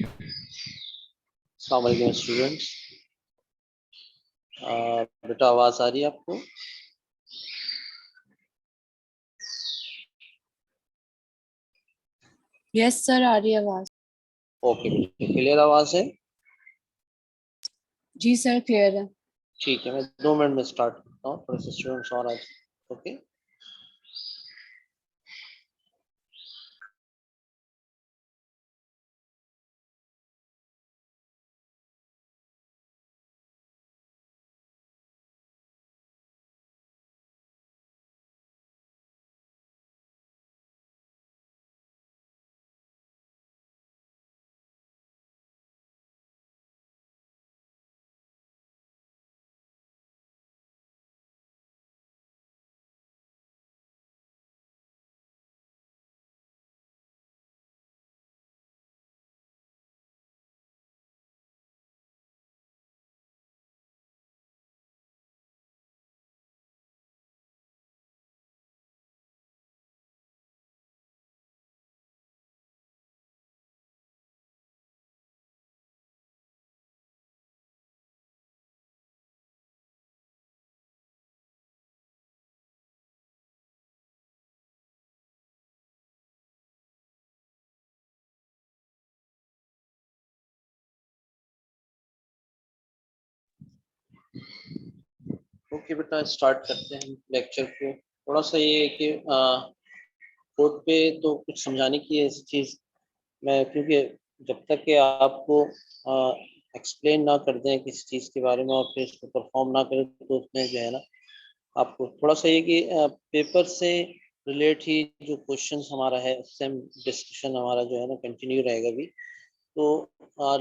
अस्सलाम वालेकुम स्टूडेंट्स। बेटा आवाज़ आ रही है आपको? यस सर, आ रही है आवाज। ओके, क्लियर आवाज़ है? जी सर, क्लियर है। ठीक है, मैं 2 मिनट में स्टार्ट करता हूँ, थोड़े से स्टूडेंट्स और आज। ओके, ओके बेटा, स्टार्ट करते हैं लेक्चर को। थोड़ा सा ये है कि कोड पे तो कुछ समझाने की है ऐसी चीज़ मैं, क्योंकि जब तक कि आपको एक्सप्लेन ना कर दें किसी चीज़ के बारे में और फिर उसको परफॉर्म ना करें, तो उसमें जो है ना, आपको थोड़ा सा ये कि पेपर से रिलेट ही जो क्वेश्चंस हमारा है उससे हम डिस्कशन हमारा जो है ना कंटिन्यू रहेगा भी। तो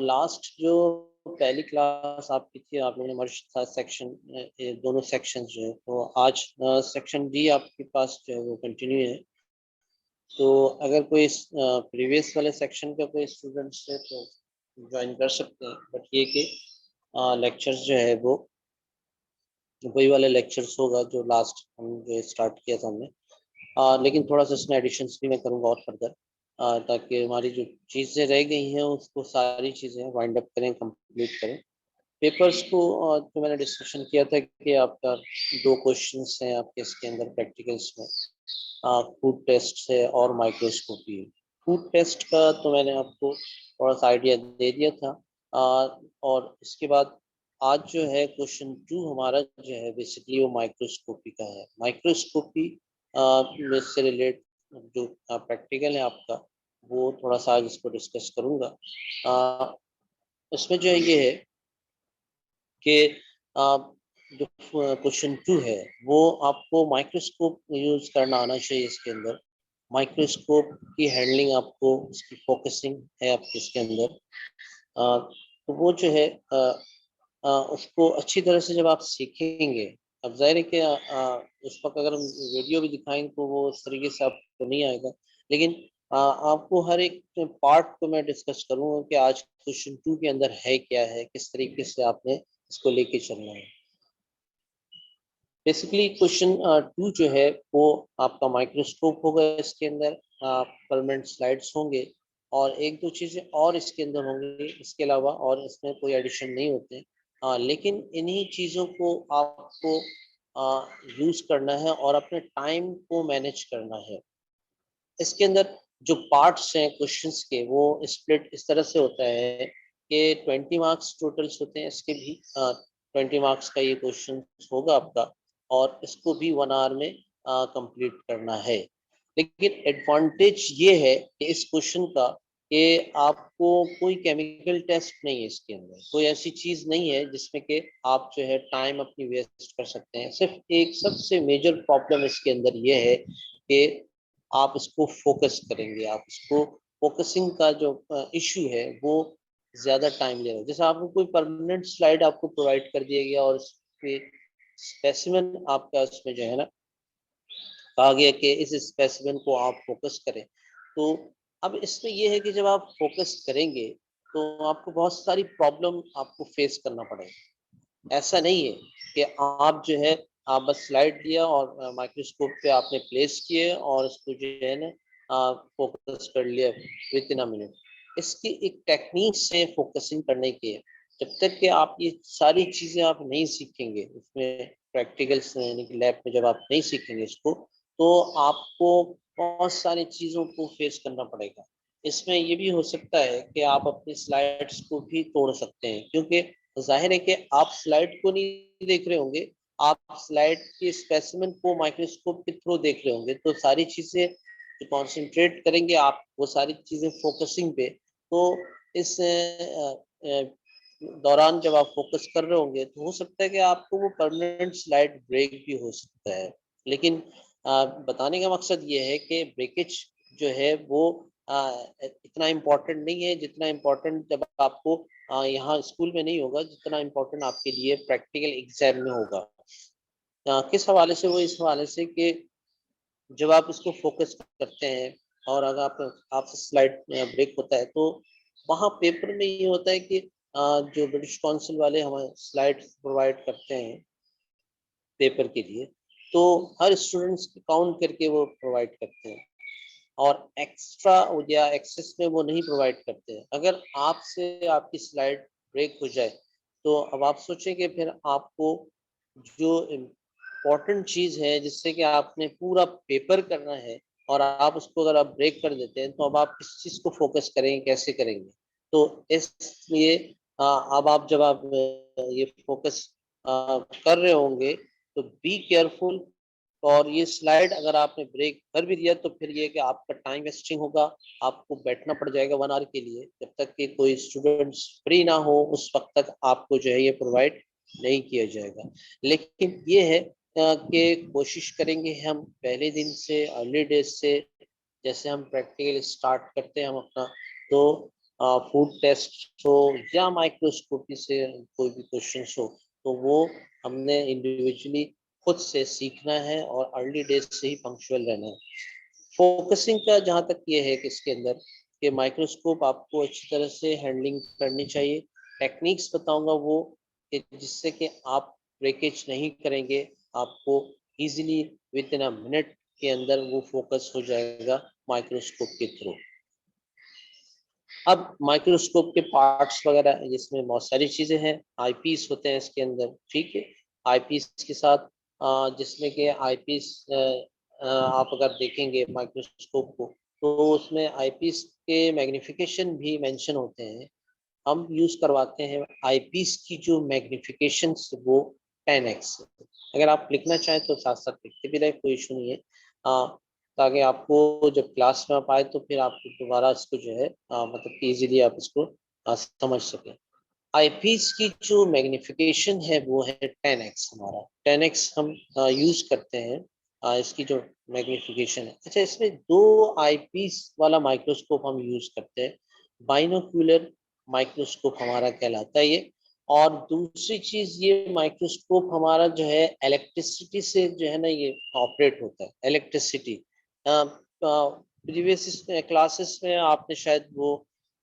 लास्ट जो पहली क्लास आपकी थी, आप लोगों ने मर्ज था सेक्शन, दोनों सेक्शन जो है, तो आज सेक्शन डी आपके पास जो है वो कंटिन्यू है। तो अगर कोई प्रीवियस वाले सेक्शन का कोई स्टूडेंट्स है तो ज्वाइन कर सकते हैं, बट ये कि लेक्चर्स जो है वो वही वाले लेक्चर्स होगा जो लास्ट हम जो स्टार्ट किया था हमने। लेकिन थोड़ा सा इसमें एडिशंस भी मैं करूँगा और फर्दर, ताकि हमारी जो चीज़ें रह गई हैं उसको सारी चीज़ें वाइंड अप करें, कंप्लीट करें। पेपर्स को तो मैंने डिस्कशन किया था कि आपका 2 क्वेश्चंस हैं आपके इसके अंदर प्रैक्टिकल्स में, फूड टेस्ट है और माइक्रोस्कोपी है। फूड टेस्ट का तो मैंने आपको थोड़ा सा आइडिया दे दिया था। और इसके बाद आज जो है क्वेश्चन 2 हमारा जो है बेसिकली वो माइक्रोस्कोपी का है। माइक्रोस्कोपी में से रिलेट जो प्रैक्टिकल है आपका, वो थोड़ा सा आज इसको डिस्कस करूँगा। इसमें जो है ये है कि जो क्वेश्चन 2 है वो आपको माइक्रोस्कोप यूज़ करना आना चाहिए इसके अंदर। माइक्रोस्कोप की हैंडलिंग आपको, उसकी फोकसिंग है आपके इसके अंदर। तो वो जो है उसको अच्छी तरह से जब आप सीखेंगे, अब ज़ाहिर है कि उस वक़्त अगर हम वीडियो भी दिखाएँगे तो वो उस तरीके से आपको नहीं आएगा। लेकिन आपको हर एक पार्ट को मैं डिस्कस करूँगा कि आज क्वेश्चन 2 के अंदर है क्या है, किस तरीके से आपने इसको लेके चलना है। बेसिकली क्वेश्चन 2 जो है वो आपका माइक्रोस्कोप होगा, इसके अंदर परमानेंट स्लाइड्स होंगे और 1-2 चीज़ें और इसके अंदर होंगी, इसके अलावा और इसमें कोई एडिशन नहीं होते। लेकिन इन्हीं चीज़ों को आपको यूज़ करना है और अपने टाइम को मैनेज करना है। इसके अंदर जो पार्ट्स हैं क्वेश्चंस के, वो स्प्लिट इस तरह से होता है कि 20 मार्क्स टोटल्स होते हैं इसके भी। 20 मार्क्स का ये क्वेश्चन होगा आपका और इसको भी 1 आवर में कंप्लीट करना है। लेकिन एडवांटेज ये है कि इस क्वेश्चन का कि आपको कोई केमिकल टेस्ट नहीं है इसके अंदर, कोई ऐसी चीज़ नहीं है जिसमें कि आप जो है टाइम अपनी वेस्ट कर सकते हैं। सिर्फ एक सबसे मेजर प्रॉब्लम इसके अंदर ये है कि आप इसको फोकस करेंगे, आप इसको फोकसिंग का जो इशू है वो ज़्यादा टाइम ले रहा है। जैसे आपको कोई परमानेंट स्लाइड आपको प्रोवाइड कर दिया गया और उस पे स्पेसिमेन आपका उसमें जो है ना कहा गया कि इस स्पेसिमेन को आप फोकस करें। तो अब इसमें ये है कि जब आप फोकस करेंगे तो आपको बहुत सारी प्रॉब्लम आपको फेस करना पड़ेगा। ऐसा नहीं है कि आप जो है आप बस स्लाइड लिया और माइक्रोस्कोप पे आपने प्लेस किए और उसको जो है ना फोकस कर लिया विद इन अ मिनट। इसकी एक टेक्निक से फोकसिंग करने की है। जब तक कि आप ये सारी चीज़ें आप नहीं सीखेंगे, इसमें प्रैक्टिकल्स यानी कि लैब में जब आप नहीं सीखेंगे इसको, तो आपको बहुत सारी चीज़ों को फेस करना पड़ेगा। इसमें ये भी हो सकता है कि आप अपनी स्लाइड्स को भी तोड़ सकते हैं, क्योंकि ज़ाहिर है कि आप स्लाइड को नहीं देख रहे होंगे, आप स्लाइड के स्पेसिमेन को माइक्रोस्कोप के थ्रू देख रहे होंगे, तो सारी चीज़ें जो कॉन्सेंट्रेट करेंगे आप वो सारी चीज़ें फोकसिंग पे, तो इस दौरान जब आप फोकस कर रहे होंगे तो हो सकता है कि आपको वो परमानेंट स्लाइड ब्रेक भी हो सकता है। लेकिन बताने का मकसद ये है कि ब्रेकेज जो है वो इतना इम्पोर्टेंट नहीं है जितना इम्पोर्टेंट जब आपको यहाँ स्कूल में नहीं होगा, जितना इम्पोर्टेंट आपके लिए प्रैक्टिकल एग्जाम में होगा। किस हवाले से? वो इस हवाले से कि जब आप इसको फोकस करते हैं और अगर आपसे स्लाइड ब्रेक होता है, तो वहाँ पेपर में ये होता है कि जो ब्रिटिश काउंसिल वाले हमें स्लाइड प्रोवाइड करते हैं पेपर के लिए, तो हर स्टूडेंट्स की काउंट करके वो प्रोवाइड करते हैं और एक्स्ट्रा या एक्सेस में वो नहीं प्रोवाइड करते हैं। अगर आपसे आपकी स्लाइड ब्रेक हो जाए, तो अब आप सोचें कि फिर आपको जो इम्पोर्टेंट चीज़ है जिससे कि आपने पूरा पेपर करना है और आप उसको अगर आप ब्रेक कर देते हैं, तो अब आप किस चीज़ को फोकस करेंगे, कैसे करेंगे? तो इसलिए अब आप जब आप ये फोकस कर रहे होंगे, तो बी केयरफुल। और ये स्लाइड अगर आपने ब्रेक कर भी दिया तो फिर ये कि आपका टाइम वेस्टिंग होगा, आपको बैठना पड़ जाएगा 1 आवर के लिए, जब तक कि कोई स्टूडेंट्स फ्री ना हो उस वक्त तक आपको जो है ये प्रोवाइड नहीं किया जाएगा। लेकिन ये है कि कोशिश करेंगे हम पहले दिन से, अर्ली डेज से, जैसे हम प्रैक्टिकल स्टार्ट करते हैं हम अपना, तो फूड टेस्ट हो या माइक्रोस्कोपी से कोई भी क्वेश्चन हो, तो वो हमने इंडिविजुअली खुद से सीखना है और अर्ली डेज से ही पंक्चुअल रहना है। फोकसिंग का जहाँ तक ये है कि इसके अंदर कि माइक्रोस्कोप आपको अच्छी तरह से हैंडलिंग करनी चाहिए। टेक्निक्स बताऊंगा वो कि जिससे कि आप ब्रेकेज नहीं करेंगे, आपको easily with in a minute के अंदर वो फोकस हो जाएगा माइक्रोस्कोप के थ्रू। अब माइक्रोस्कोप के पार्ट्स वगैरह जिसमें बहुत सारी चीज़ें हैं, आईपीस होते हैं इसके अंदर, ठीक है। आईपीस के साथ जिसमें कि आईपीस आप अगर देखेंगे माइक्रोस्कोप को, तो उसमें आईपीस के मैग्निफिकेशन भी मेंशन होते हैं। हम यूज़ करवाते हैं आईपीस की जो मैग्निफिकेशन वो 10x। अगर आप लिखना चाहें तो साथ साथ लिखते भी रहे, कोई इशू नहीं है। ताकि आपको जब क्लास में आप आए तो फिर आप दोबारा इसको जो है मतलब कि इजीली आप इसको समझ सकें। आईपीस की जो मैग्निफिकेशन है वो है 10x। हमारा 10x हम यूज़ करते हैं इसकी जो मैग्निफिकेशन है। अच्छा, इसमें 2 आईपीस वाला माइक्रोस्कोप हम यूज़ करते हैं। बाइनोक्यूलर माइक्रोस्कोप हमारा कहलाता है ये। और दूसरी चीज़, ये माइक्रोस्कोप हमारा जो है इलेक्ट्रिसिटी से जो है ना ये ऑपरेट होता है, इलेक्ट्रिसिटी। प्रीवियस क्लासेस में आपने शायद वो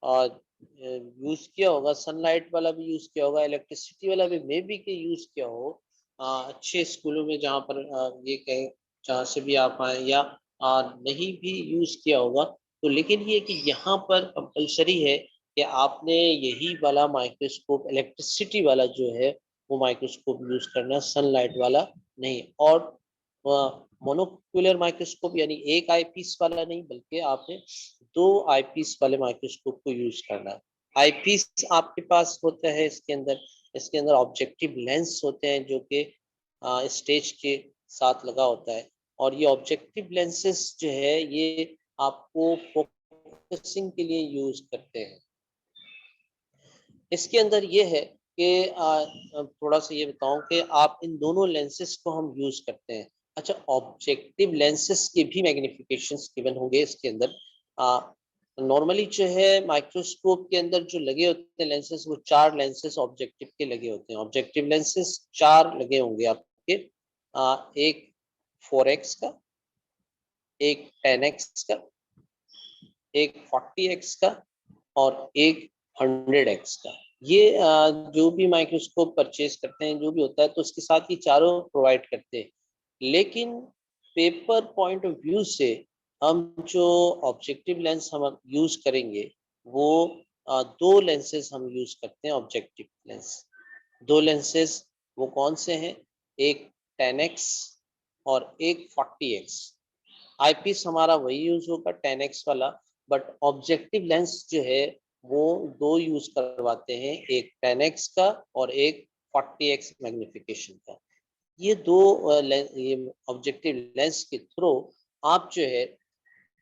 यूज किया होगा, सनलाइट वाला भी यूज किया होगा, इलेक्ट्रिसिटी वाला भी मे बी के यूज किया हो अच्छे स्कूलों में, जहाँ पर ये कहें जहाँ से भी आप आए, या नहीं भी यूज किया होगा। तो लेकिन ये कि यहाँ पर कंपलसरी है कि आपने यही वाला माइक्रोस्कोप, इलेक्ट्रिसिटी वाला जो है वो माइक्रोस्कोप यूज करना, सनलाइट वाला नहीं। और मोनोक्यूलर माइक्रोस्कोप यानी एक आईपीस वाला नहीं, बल्कि आपने 2 आईपीस वाले माइक्रोस्कोप को यूज करना है। आईपीस आपके पास होता है इसके अंदर ऑब्जेक्टिव लेंस होते हैं जो कि स्टेज के साथ लगा होता है। और ये ऑब्जेक्टिव लेंसेस जो है ये आपको फोकसिंग के लिए यूज करते हैं। इसके अंदर ये है कि थोड़ा सा ये बताऊं कि आप इन दोनों लेंसेस को हम यूज करते हैं। अच्छा, ऑब्जेक्टिव लेंसेस के भी मैग्निफिकेशंस गिवन होंगे इसके अंदर। नॉर्मली जो है माइक्रोस्कोप के अंदर जो लगे होते हैं लेंसेस, वो 4 लेंसेस ऑब्जेक्टिव के लगे होते हैं। ऑब्जेक्टिव लेंसेस 4 लगे होंगे आपके। एक 4x का, एक 10x का, एक 40x का और एक 100x का। ये जो भी माइक्रोस्कोप परचेज करते हैं, जो भी होता है, तो उसके साथ ये चारों प्रोवाइड करते हैं। लेकिन पेपर पॉइंट ऑफ व्यू से हम जो ऑब्जेक्टिव लेंस हम यूज करेंगे वो दो लेंसेज हम यूज करते हैं ऑब्जेक्टिव लेंस। दो लेंसेज वो कौन से हैं? एक 10x और एक 40x। आईपीस हमारा वही यूज होगा 10x वाला, बट ऑब्जेक्टिव लेंस जो है वो दो यूज करवाते हैं, एक 10x का और एक 40x मैग्निफिकेशन का। ये दो ये ऑब्जेक्टिव लेंस के थ्रू आप जो है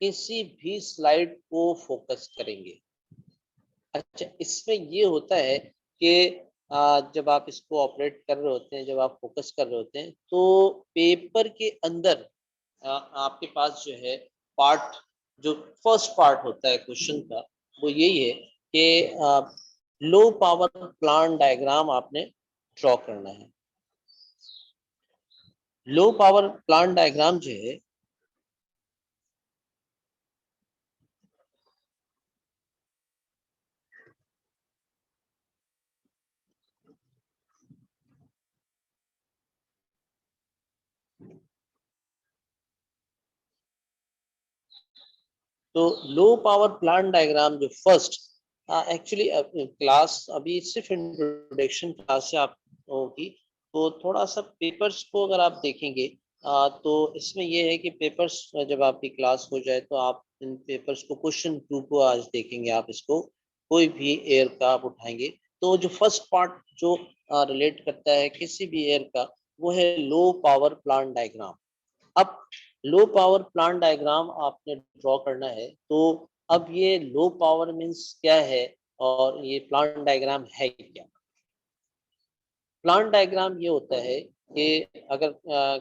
किसी भी स्लाइड को फोकस करेंगे। अच्छा, इसमें ये होता है कि जब आप इसको ऑपरेट कर रहे होते हैं, जब आप फोकस कर रहे होते हैं, तो पेपर के अंदर आपके पास जो है पार्ट, जो फर्स्ट पार्ट होता है क्वेश्चन का, वो यही है कि लो पावर प्लांट डायग्राम आपने ड्रॉ करना है। लो पावर प्लांट डायग्राम जो है तो लो पावर प्लांट डायग्राम जो फर्स्ट, एक्चुअली क्लास अभी सिर्फ इंट्रोडक्शन क्लास से आप होगी, तो थोड़ा सा पेपर्स को अगर आप देखेंगे तो इसमें ये है कि पेपर्स जब आपकी क्लास हो जाए तो आप इन पेपर्स को क्वेश्चन 2 को आज देखेंगे। आप इसको कोई भी एयर का आप उठाएंगे तो जो फर्स्ट पार्ट जो रिलेट करता है किसी भी एयर का, वो है लो पावर प्लांट डायग्राम। अब लो पावर प्लांट डायग्राम आपने ड्रॉ करना है, तो अब ये लो पावर मीन्स क्या है और ये प्लांट डायग्राम है क्या? प्लांट डायग्राम ये होता है कि अगर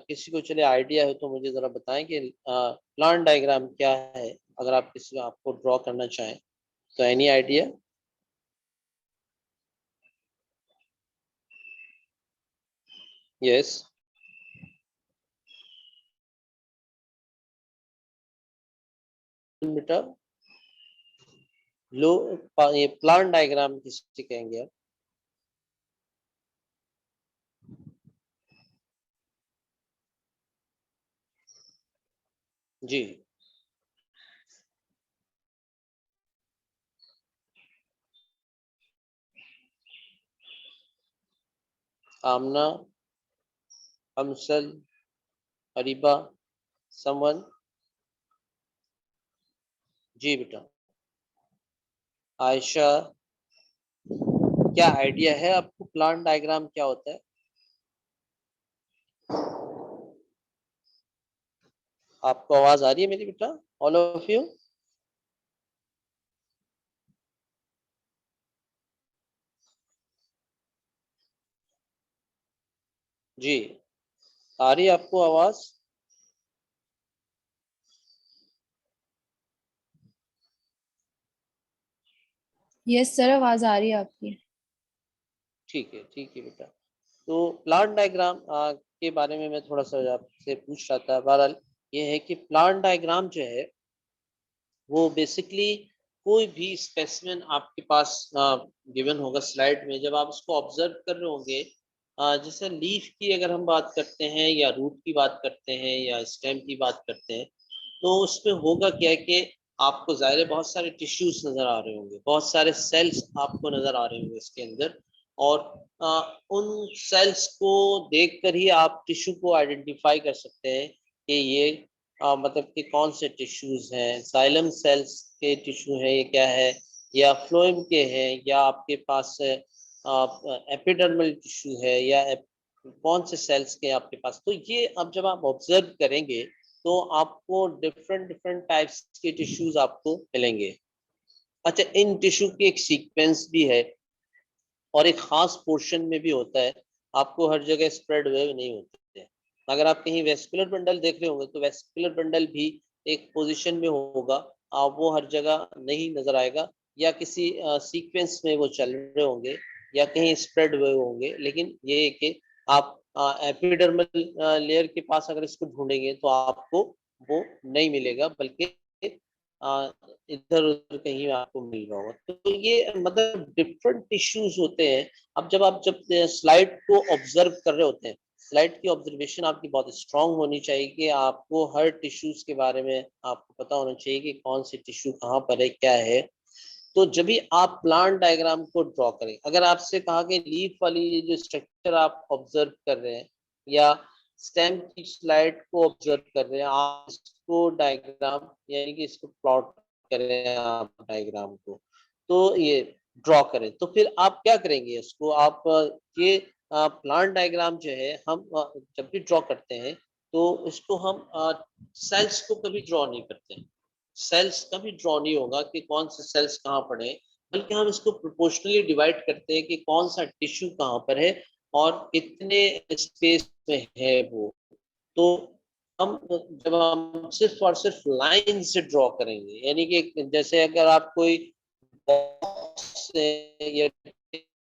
किसी को चले आइडिया है तो मुझे जरा बताएं कि प्लांट डायग्राम क्या है, अगर आप किसी आपको ड्रॉ करना चाहें तो। Any idea? यस बेटा, लो ये प्लांट डायग्राम किससे कहेंगे आप? जी, आमना, अमसल, अरीबा, समवन। जी बेटा। आयशा, क्या आइडिया है आपको प्लांट डायग्राम क्या होता है? आपको आवाज आ रही है मेरी बेटा, ऑल ऑफ यू? जी, आ रही है आपको आवाज? यस सर, आवाज आ रही है आपकी। ठीक है बेटा। तो प्लांट डायग्राम के बारे में मैं थोड़ा सा आपसे पूछ रहा था। बहरहाल ये है कि प्लांट डायग्राम जो है वो बेसिकली कोई भी स्पेसिमेन आपके पास गिवन होगा स्लाइड में, जब आप उसको ऑब्जर्व कर रहे होंगे, जैसे लीफ की अगर हम बात करते हैं या रूट की बात करते हैं या स्टेम की बात करते हैं, तो उसमें होगा क्या है कि आपको ज़ाहिर है बहुत सारे टिश्यूज नज़र आ रहे होंगे, बहुत सारे सेल्स आपको नज़र आ रहे होंगे इसके अंदर। और आ, उन सेल्स को देखकर ही आप टिश्यू को आइडेंटिफाई कर सकते हैं कि ये मतलब कि कौन से टिश्यूज हैं, साइलम सेल्स के टिश्यू हैं ये क्या है, या फ्लोएम के हैं, या आपके पास एपिडर्मल टिश्यू है, या कौन से सेल्स के आपके पास। तो ये अब जब आप ऑब्जर्व करेंगे तो आपको डिफरेंट डिफरेंट टाइप्स के टिश्यूज आपको मिलेंगे। अच्छा, इन टिश्यू की एक सीक्वेंस भी है और एक खास पोर्शन में भी होता है, आपको हर जगह स्प्रेड वेव नहीं होते हैं। अगर आप कहीं वेस्कुलर बंडल देख रहे होंगे तो वेस्कुलर बंडल भी एक पोजीशन में होगा, आप वो हर जगह नहीं नजर आएगा, या किसी सीक्वेंस में वो चल रहे होंगे, या कहीं स्प्रेड वेव होंगे। लेकिन ये है कि आप एपिडर्मल लेयर के पास अगर इसको ढूंढेंगे तो आपको वो नहीं मिलेगा, बल्कि इधर उधर कहीं आपको मिल रहा होगा। तो ये मतलब डिफरेंट टिश्यूज होते हैं। अब जब स्लाइड को ऑब्जर्व कर रहे होते हैं, स्लाइड की ऑब्जर्वेशन आपकी बहुत स्ट्रांग होनी चाहिए कि आपको हर टिश्यूज के बारे में आपको पता होना चाहिए कि कौन सी टिश्यू कहाँ पर है क्या है। तो जब भी आप प्लांट डायग्राम को ड्रॉ करें, अगर आपसे कहा कि लीफ वाली जो स्ट्रक्चर आप ऑब्जर्व कर रहे हैं या स्टेम की स्लाइड को ऑब्जर्व कर रहे हैं, आप इसको डायग्राम यानी कि इसको प्लॉट करें आप डायग्राम को, तो ये ड्रॉ करें, तो फिर आप क्या करेंगे इसको आप ये प्लांट डायग्राम जो है हम जब भी ड्रॉ करते हैं तो इसको हम सेल्स को कभी ड्रॉ नहीं करते, सेल्स कभी ड्रॉ नहीं होगा कि कौन से सेल्स कहाँ पड़े हैं, बल्कि हम इसको प्रोपोर्शनली डिवाइड करते हैं कि कौन सा टिश्यू कहाँ पर है और कितने स्पेस में है वो। तो हम जब हम सिर्फ और सिर्फ लाइन से ड्रॉ करेंगे, यानी कि जैसे अगर आप कोई बॉक्स या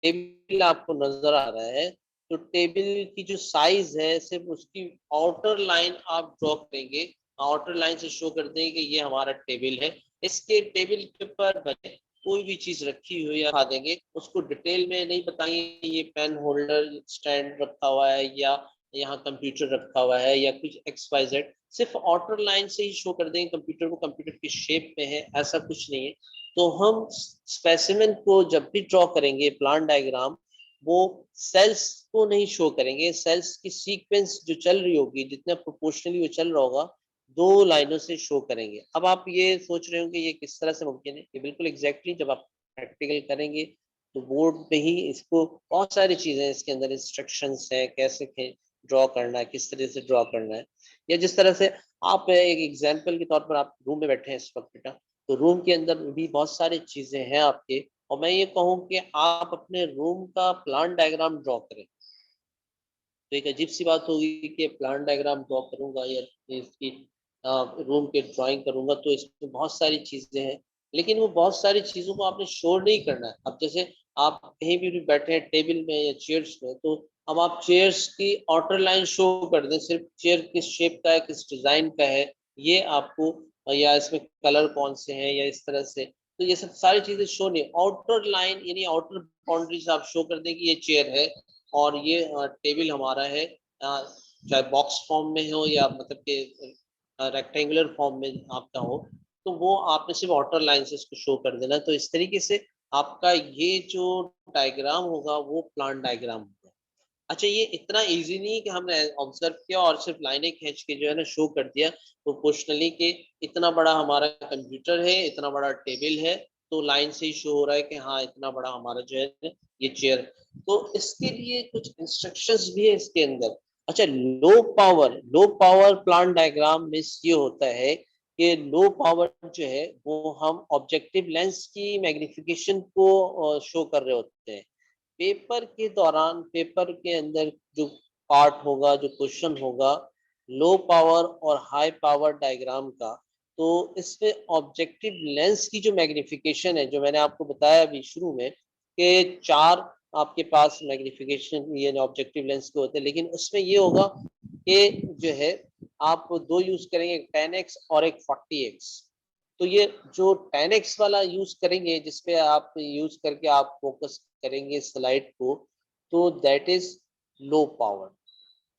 टेबल आपको नजर आ रहा है, तो टेबल की जो साइज है सिर्फ उसकी आउटर लाइन आप ड्रॉ करेंगे, आउटर लाइन से शो कर देंगे कि ये हमारा टेबल है, इसके टेबल के ऊपर कोई भी चीज रखी हुई दिखा देंगे, उसको डिटेल में नहीं बताएंगे ये पेन होल्डर स्टैंड रखा हुआ है या यहाँ कंप्यूटर रखा हुआ है या कुछ एक्स वाई जेड, सिर्फ आउटर लाइन से ही शो कर देंगे कंप्यूटर को, कंप्यूटर की शेप में है, ऐसा कुछ नहीं है। तो हम स्पेसिमेन को जब भी ड्रॉ करेंगे प्लांट डायग्राम, वो सेल्स को नहीं शो करेंगे, सेल्स की सीक्वेंस जो चल रही होगी जितना प्रोपोर्शनली वो चल रहा होगा, दो लाइनों से शो करेंगे। अब आप ये सोच रहे होंगे ये किस तरह से मुमकिन है, ये बिल्कुल एग्जैक्टली जब आप प्रैक्टिकल करेंगे तो बोर्ड पे ही इसको बहुत सारी चीजें इसके अंदर इंस्ट्रक्शंस है, कैसे ड्रॉ करना है, किस तरह से ड्रॉ करना है, या जिस तरह से आप एक एग्जाम्पल के तौर पर आप रूम में बैठे हैं इस वक्त बेटा, तो रूम के अंदर भी बहुत सारी चीजें हैं आपके, और मैं ये कहूँ कि आप अपने रूम का प्लान डायग्राम ड्रॉ करें, तो एक अजीब सी बात होगी कि प्लान डायग्राम ड्रॉ करूंगा या इसकी रूम के ड्राइंग करूंगा तो इसमें बहुत सारी चीजें हैं, लेकिन वो बहुत सारी चीजों को आपने शो नहीं करना है। अब जैसे आप कहीं भी बैठे हैं टेबल में या चेयर्स में, तो अब आप चेयर्स की आउटर लाइन शो कर दें, सिर्फ चेयर किस शेप का है, किस डिजाइन का है, ये आपको, या इसमें कलर कौन से हैं या इस तरह से, तो ये सब सारी चीजें शो नहीं, आउटर लाइन यानी आउटर बाउंड्रीज आप शो कर दें कि ये चेयर है और ये टेबल हमारा है, चाहे बॉक्स फॉर्म में हो या मतलब कि रेक्टेंगुलर फॉर्म में आपका हो, तो वो आपने सिर्फ आउटर लाइन से इसको शो कर देना। तो इस तरीके से आपका ये जो डायग्राम होगा वो प्लांट डायग्राम होगा। अच्छा, ये इतना इजी नहीं कि हमने ऑब्जर्व किया और सिर्फ लाइनें खींच के जो है ना शो कर दिया प्रोपोर्शनली कि इतना बड़ा हमारा कंप्यूटर है, इतना बड़ा टेबल है, तो लाइन से ही शो हो रहा है कि हाँ इतना बड़ा हमारा जो है ये चेयर। तो इसके लिए कुछ इंस्ट्रक्शंस भी है इसके अंदर। अच्छा, लो पावर प्लांट डायग्राम में ये होता है कि लो पावर जो है वो हम ऑब्जेक्टिव लेंस की मैग्निफिकेशन को शो कर रहे होते हैं। पेपर के दौरान पेपर के अंदर जो पार्ट होगा, जो क्वेश्चन होगा लो पावर और हाई पावर डायग्राम का, तो इसमें ऑब्जेक्टिव लेंस की जो मैग्निफिकेशन है, जो मैंने आपको बताया अभी शुरू में कि चार आपके पास मैग्निफिकेशन ये ऑब्जेक्टिव लेंस के होते हैं, लेकिन उसमें ये होगा कि जो है आप दो यूज करेंगे, एक 10x और एक 40x। तो ये जो 10x वाला यूज करेंगे जिसपे आप यूज करके आप फोकस करेंगे स्लाइड को, तो दैट इज लो पावर,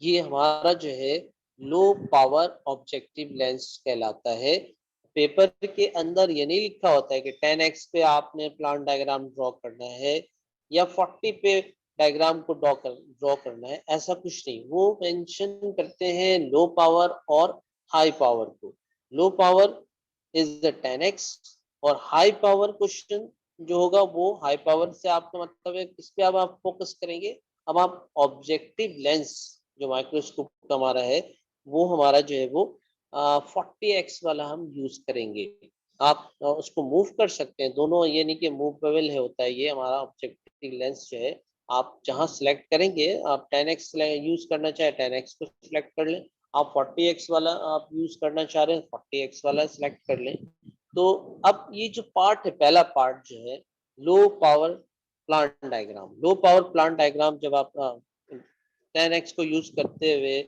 ये हमारा जो है लो पावर ऑब्जेक्टिव लेंस कहलाता है। पेपर के अंदर ये नहीं लिखा होता है कि 10x पे आपने प्लांट डायग्राम ड्रॉ करना है या 40 पे डायग्राम को ड्रॉ करना है, ऐसा कुछ नहीं, वो मेंशन करते हैं लो पावर और हाई पावर को। Low power is the 10x और हाई पावर क्वेश्चन जो होगा वो हाई पावर से आपका मतलब है किस पे अब आप फोकस करेंगे, अब आप ऑब्जेक्टिव लेंस जो माइक्रोस्कोप का हमारा है वो हमारा जो है वो 40x वाला हम यूज करेंगे। आप उसको मूव कर सकते हैं दोनों, ये नहीं कि मूवेबल है होता है, ये हमारा ऑब्जेक्टिव लेंस जो है आप जहां सेलेक्ट करेंगे, आप 10x यूज करना चाहे 10x को सिलेक्ट कर लें, आप 40x वाला आप यूज करना चाह रहे हैं 40x वाला सिलेक्ट कर लें। तो अब ये जो पार्ट है, पहला पार्ट जो है low power plant diagram, low power plant diagram जब आप 10x को यूज करते हुए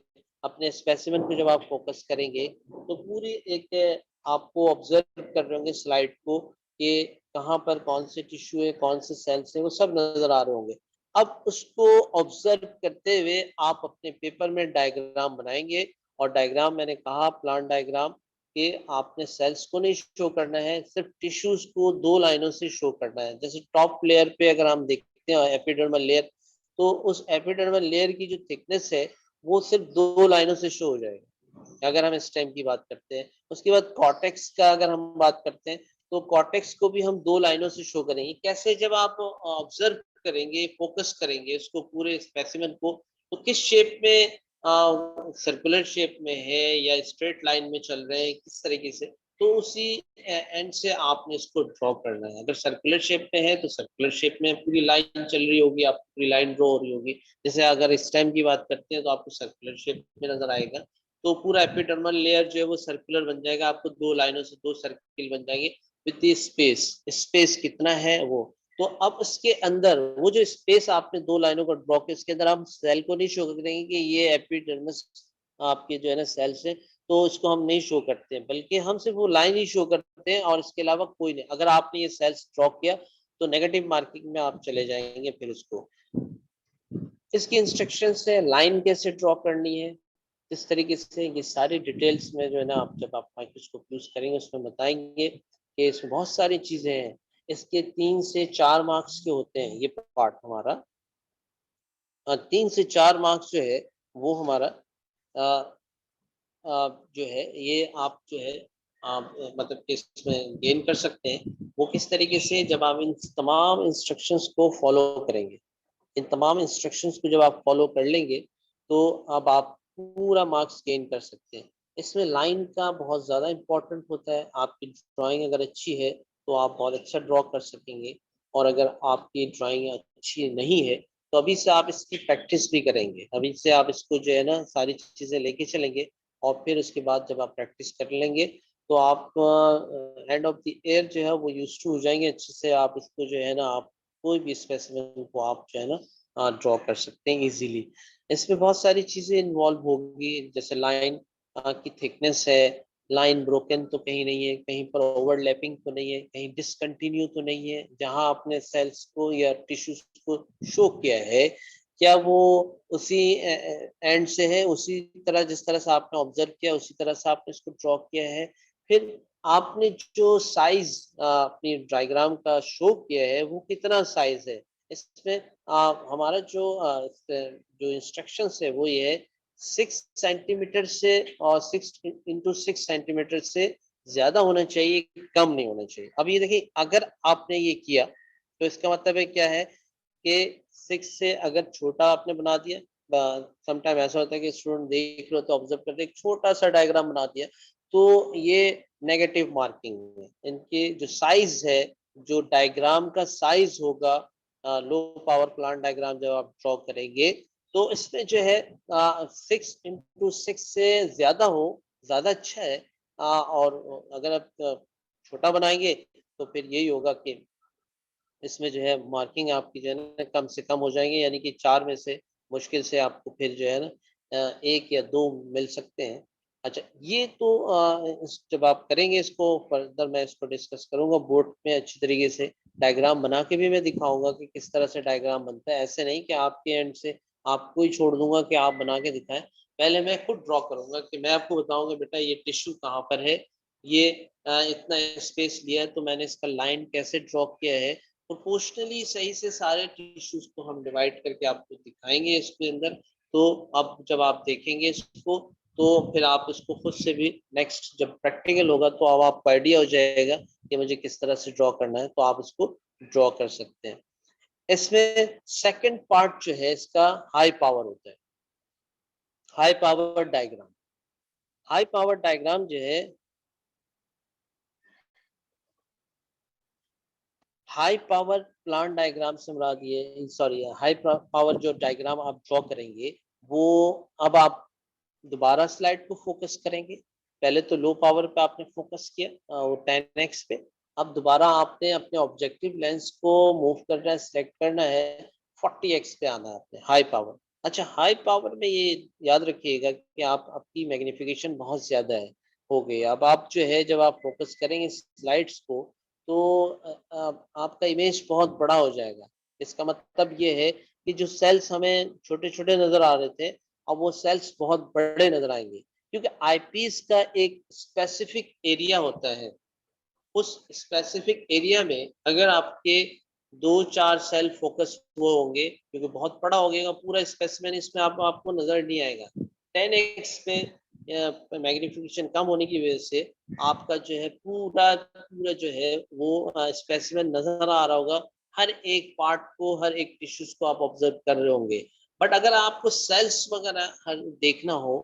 अपने स्पेसिमेन को जब आप फोकस करेंगे, तो पूरी एक आपको ऑब्जर्व कर रहे होंगे स्लाइड को कि कहाँ पर कौन से टिश्यू है, कौन से सेल्स है, वो सब नजर आ रहे होंगे। अब उसको ऑब्जर्व करते हुए आप अपने पेपर में डायग्राम बनाएंगे, और डायग्राम मैंने कहा प्लांट डायग्राम कि आपने सेल्स को नहीं शो करना है, सिर्फ टिश्यूज को 2 लाइनों से शो करना है। जैसे टॉप लेयर पे अगर हम देखते हैं एपिडर्मल लेयर, तो उस एपिडर्मल लेयर की जो थिकनेस है वो सिर्फ 2 लाइनों से शो हो जाएगा, अगर हम स्टेम की बात करते हैं। उसके बाद कॉर्टेक्स का अगर हम बात करते हैं, तो कॉर्टेक्स को भी हम 2 लाइनों से शो करेंगे। कैसे? जब आप ऑब्जर्व करेंगे, फोकस करेंगे उसको पूरे स्पेसिमेन को, तो किस शेप में, सर्कुलर शेप में है या स्ट्रेट लाइन में चल रहे हैं, किस तरीके से, तो उसी एंड से आपने इसको ड्रॉ करना है। अगर सर्कुलर शेप में है तो सर्कुलर शेप में पूरी लाइन चल रही होगी, आपको पूरी लाइन ड्रॉ हो रही होगी। जैसे अगर स्टेम की बात करते हैं तो आपको सर्कुलर शेप में नजर आएगा, तो पूरा एपिडर्मल लेयर जो है वो सर्कुलर बन जाएगा, आपको 2 लाइनों से 2 सर्किल बन जाएंगे विद स्पेस। स्पेस कितना है वो, तो अब इसके अंदर वो जो स्पेस आपने 2 लाइनों का ड्रॉ किया, इसके अंदर हम सेल को नहीं शो करेंगे कि ये एपिडर्मिस आपके जो है ना सेल्स है, तो इसको हम नहीं शो करते हैं, बल्कि हम सिर्फ वो लाइन ही शो करते हैं और इसके अलावा कोई नहीं। अगर आपने ये सेल्स ड्रॉ किया तो नेगेटिव मार्किंग में आप चले जाएंगे। फिर इसको, इसकी इंस्ट्रक्शंस है लाइन कैसे ड्रॉ करनी है, इस तरीके से ये सारी डिटेल्स में जो है ना, आप जब आप माइक्रोस्कोप यूज करेंगे उसमें बताएंगे कि इसमें बहुत सारी चीजें हैं। इसके 3 से 4 मार्क्स के होते हैं ये पार्ट हमारा। 3 से 4 मार्क्स जो है वो हमारा जो है ये आप जो है आप मतलब कि इसमें गेन कर सकते हैं। वो किस तरीके से, जब आप इन तमाम इंस्ट्रक्शंस को फॉलो करेंगे, इन तमाम इंस्ट्रक्शंस को जब आप फॉलो कर लेंगे, तो अब आप पूरा मार्क्स गेन कर सकते हैं। इसमें लाइन का बहुत ज़्यादा इम्पोर्टेंट होता है। आपकी ड्राइंग अगर अच्छी है तो आप बहुत अच्छा ड्रॉ कर सकेंगे, और अगर आपकी ड्राइंग अच्छी नहीं है तो अभी से आप इसकी प्रैक्टिस भी करेंगे। अभी से आप इसको जो है ना सारी चीज़ें लेके चलेंगे, और फिर उसके बाद जब आप प्रैक्टिस कर लेंगे तो आप एंड ऑफ द ईयर जो है वो यूज टू हो जाएंगे अच्छे से। आप इसको जो है ना, आप कोई भी स्पेसिमेन को आप जो है ना ड्रॉ कर सकते हैं इजीली। इसमें बहुत सारी चीज़ें इन्वॉल्व होगी, जैसे लाइन की थिकनेस है, लाइन ब्रोकन तो कहीं नहीं है, कहीं पर ओवरलैपिंग तो नहीं है, कहीं डिसकंटिन्यू तो नहीं है। जहां आपने सेल्स को या टिश्यूज को शो किया है, क्या वो उसी एंड से है, उसी तरह जिस तरह से आपने ऑब्जर्व किया उसी तरह से आपने इसको ड्रॉ किया है। फिर आपने जो साइज अपनी डायग्राम का शो किया है वो कितना साइज है। इसमें हमारा जो इंस्ट्रक्शंस है वो ये है, 6 सेंटीमीटर से और 6x6 सेंटीमीटर से ज्यादा होना चाहिए, कम नहीं होना चाहिए। अब ये देखिए, अगर आपने ये किया तो इसका मतलब है क्या है कि 6 से अगर छोटा आपने बना दिया, समटाइम ऐसा होता है कि स्टूडेंट देख लो तो ऑब्जर्व करते एक छोटा सा डायग्राम बना दिया, तो ये नेगेटिव मार्किंग है। इनके जो साइज है, जो डायग्राम का साइज होगा, लो पावर प्लांट डायग्राम जब आप ड्रॉ करेंगे, तो इसमें जो है 6x6 से ज्यादा हो, ज्यादा अच्छा है। और अगर आप छोटा बनाएंगे तो फिर यही होगा कि इसमें जो है मार्किंग आपकी जो है ना कम से कम हो जाएंगे, यानी कि 4 में से मुश्किल से आपको फिर जो है ना 1 या 2 मिल सकते हैं। अच्छा, ये तो जब आप करेंगे इसको फर्दर मैं इसको डिस्कस करूंगा बोर्ड में अच्छी तरीके से, डायग्राम बना के भी मैं दिखाऊंगा कि किस तरह से डायग्राम बनता है। ऐसे नहीं कि आपके एंड से आपको ही छोड़ दूंगा कि आप बना के दिखाएं, पहले मैं खुद ड्रॉ करूंगा कि मैं आपको बताऊंगा बेटा ये टिश्यू कहाँ पर है, ये इतना स्पेस लिया है तो मैंने इसका लाइन कैसे ड्रॉ किया है। प्रोपोर्शनली सही से सारे टिश्यूज को हम डिवाइड करके आपको दिखाएंगे इसके अंदर। तो अब जब आप देखेंगे इसको तो फिर आप इसको खुद से भी नेक्स्ट जब प्रैक्टिकल होगा तो अब आपको आइडिया हो जाएगा कि मुझे किस तरह से ड्रॉ करना है, तो आप इसको ड्रॉ कर सकते हैं। इसमें सेकंड पार्ट जो है इसका हाई पावर होता है, high power diagram. High power diagram जो है, हाई पावर प्लांट डायग्राम से मुराद ये, सॉरी, हाई पावर जो डायग्राम आप ड्रॉ करेंगे वो, अब आप दोबारा स्लाइड को फोकस करेंगे। पहले तो लो पावर पे आपने फोकस किया, वो 10x पे। अब दोबारा आपने अपने ऑब्जेक्टिव लेंस को मूव करना है, सिलेक्ट करना है, 40x पे आना है आपने, हाई पावर। अच्छा, हाई पावर में ये याद रखिएगा कि आप आपकी मैग्निफिकेशन बहुत ज्यादा है, हो गई। अब आप जो है जब आप फोकस करेंगे स्लाइड्स को, तो आपका इमेज बहुत बड़ा हो जाएगा। इसका मतलब ये है कि जो सेल्स हमें छोटे छोटे नजर आ रहे थे, अब वो सेल्स बहुत बड़े नजर आएंगे। क्योंकि आईपीस का एक स्पेसिफिक एरिया होता है। उस स्पेसिफिक एरिया में अगर आपके 2-4 सेल फोकस हुए होंगे, क्योंकि बहुत बड़ा हो गया पूरा स्पेसिमेन, इसमें आपको नजर नहीं आएगा। 10x पे मैग्निफिकेशन कम होने की वजह से आपका जो है पूरा पूरा जो है वो स्पेसिमेन नजर आ रहा होगा, हर एक पार्ट को, हर एक टिश्यूज को आप ऑब्जर्व कर रहे होंगे। बट अगर आपको सेल्स वगैरह देखना हो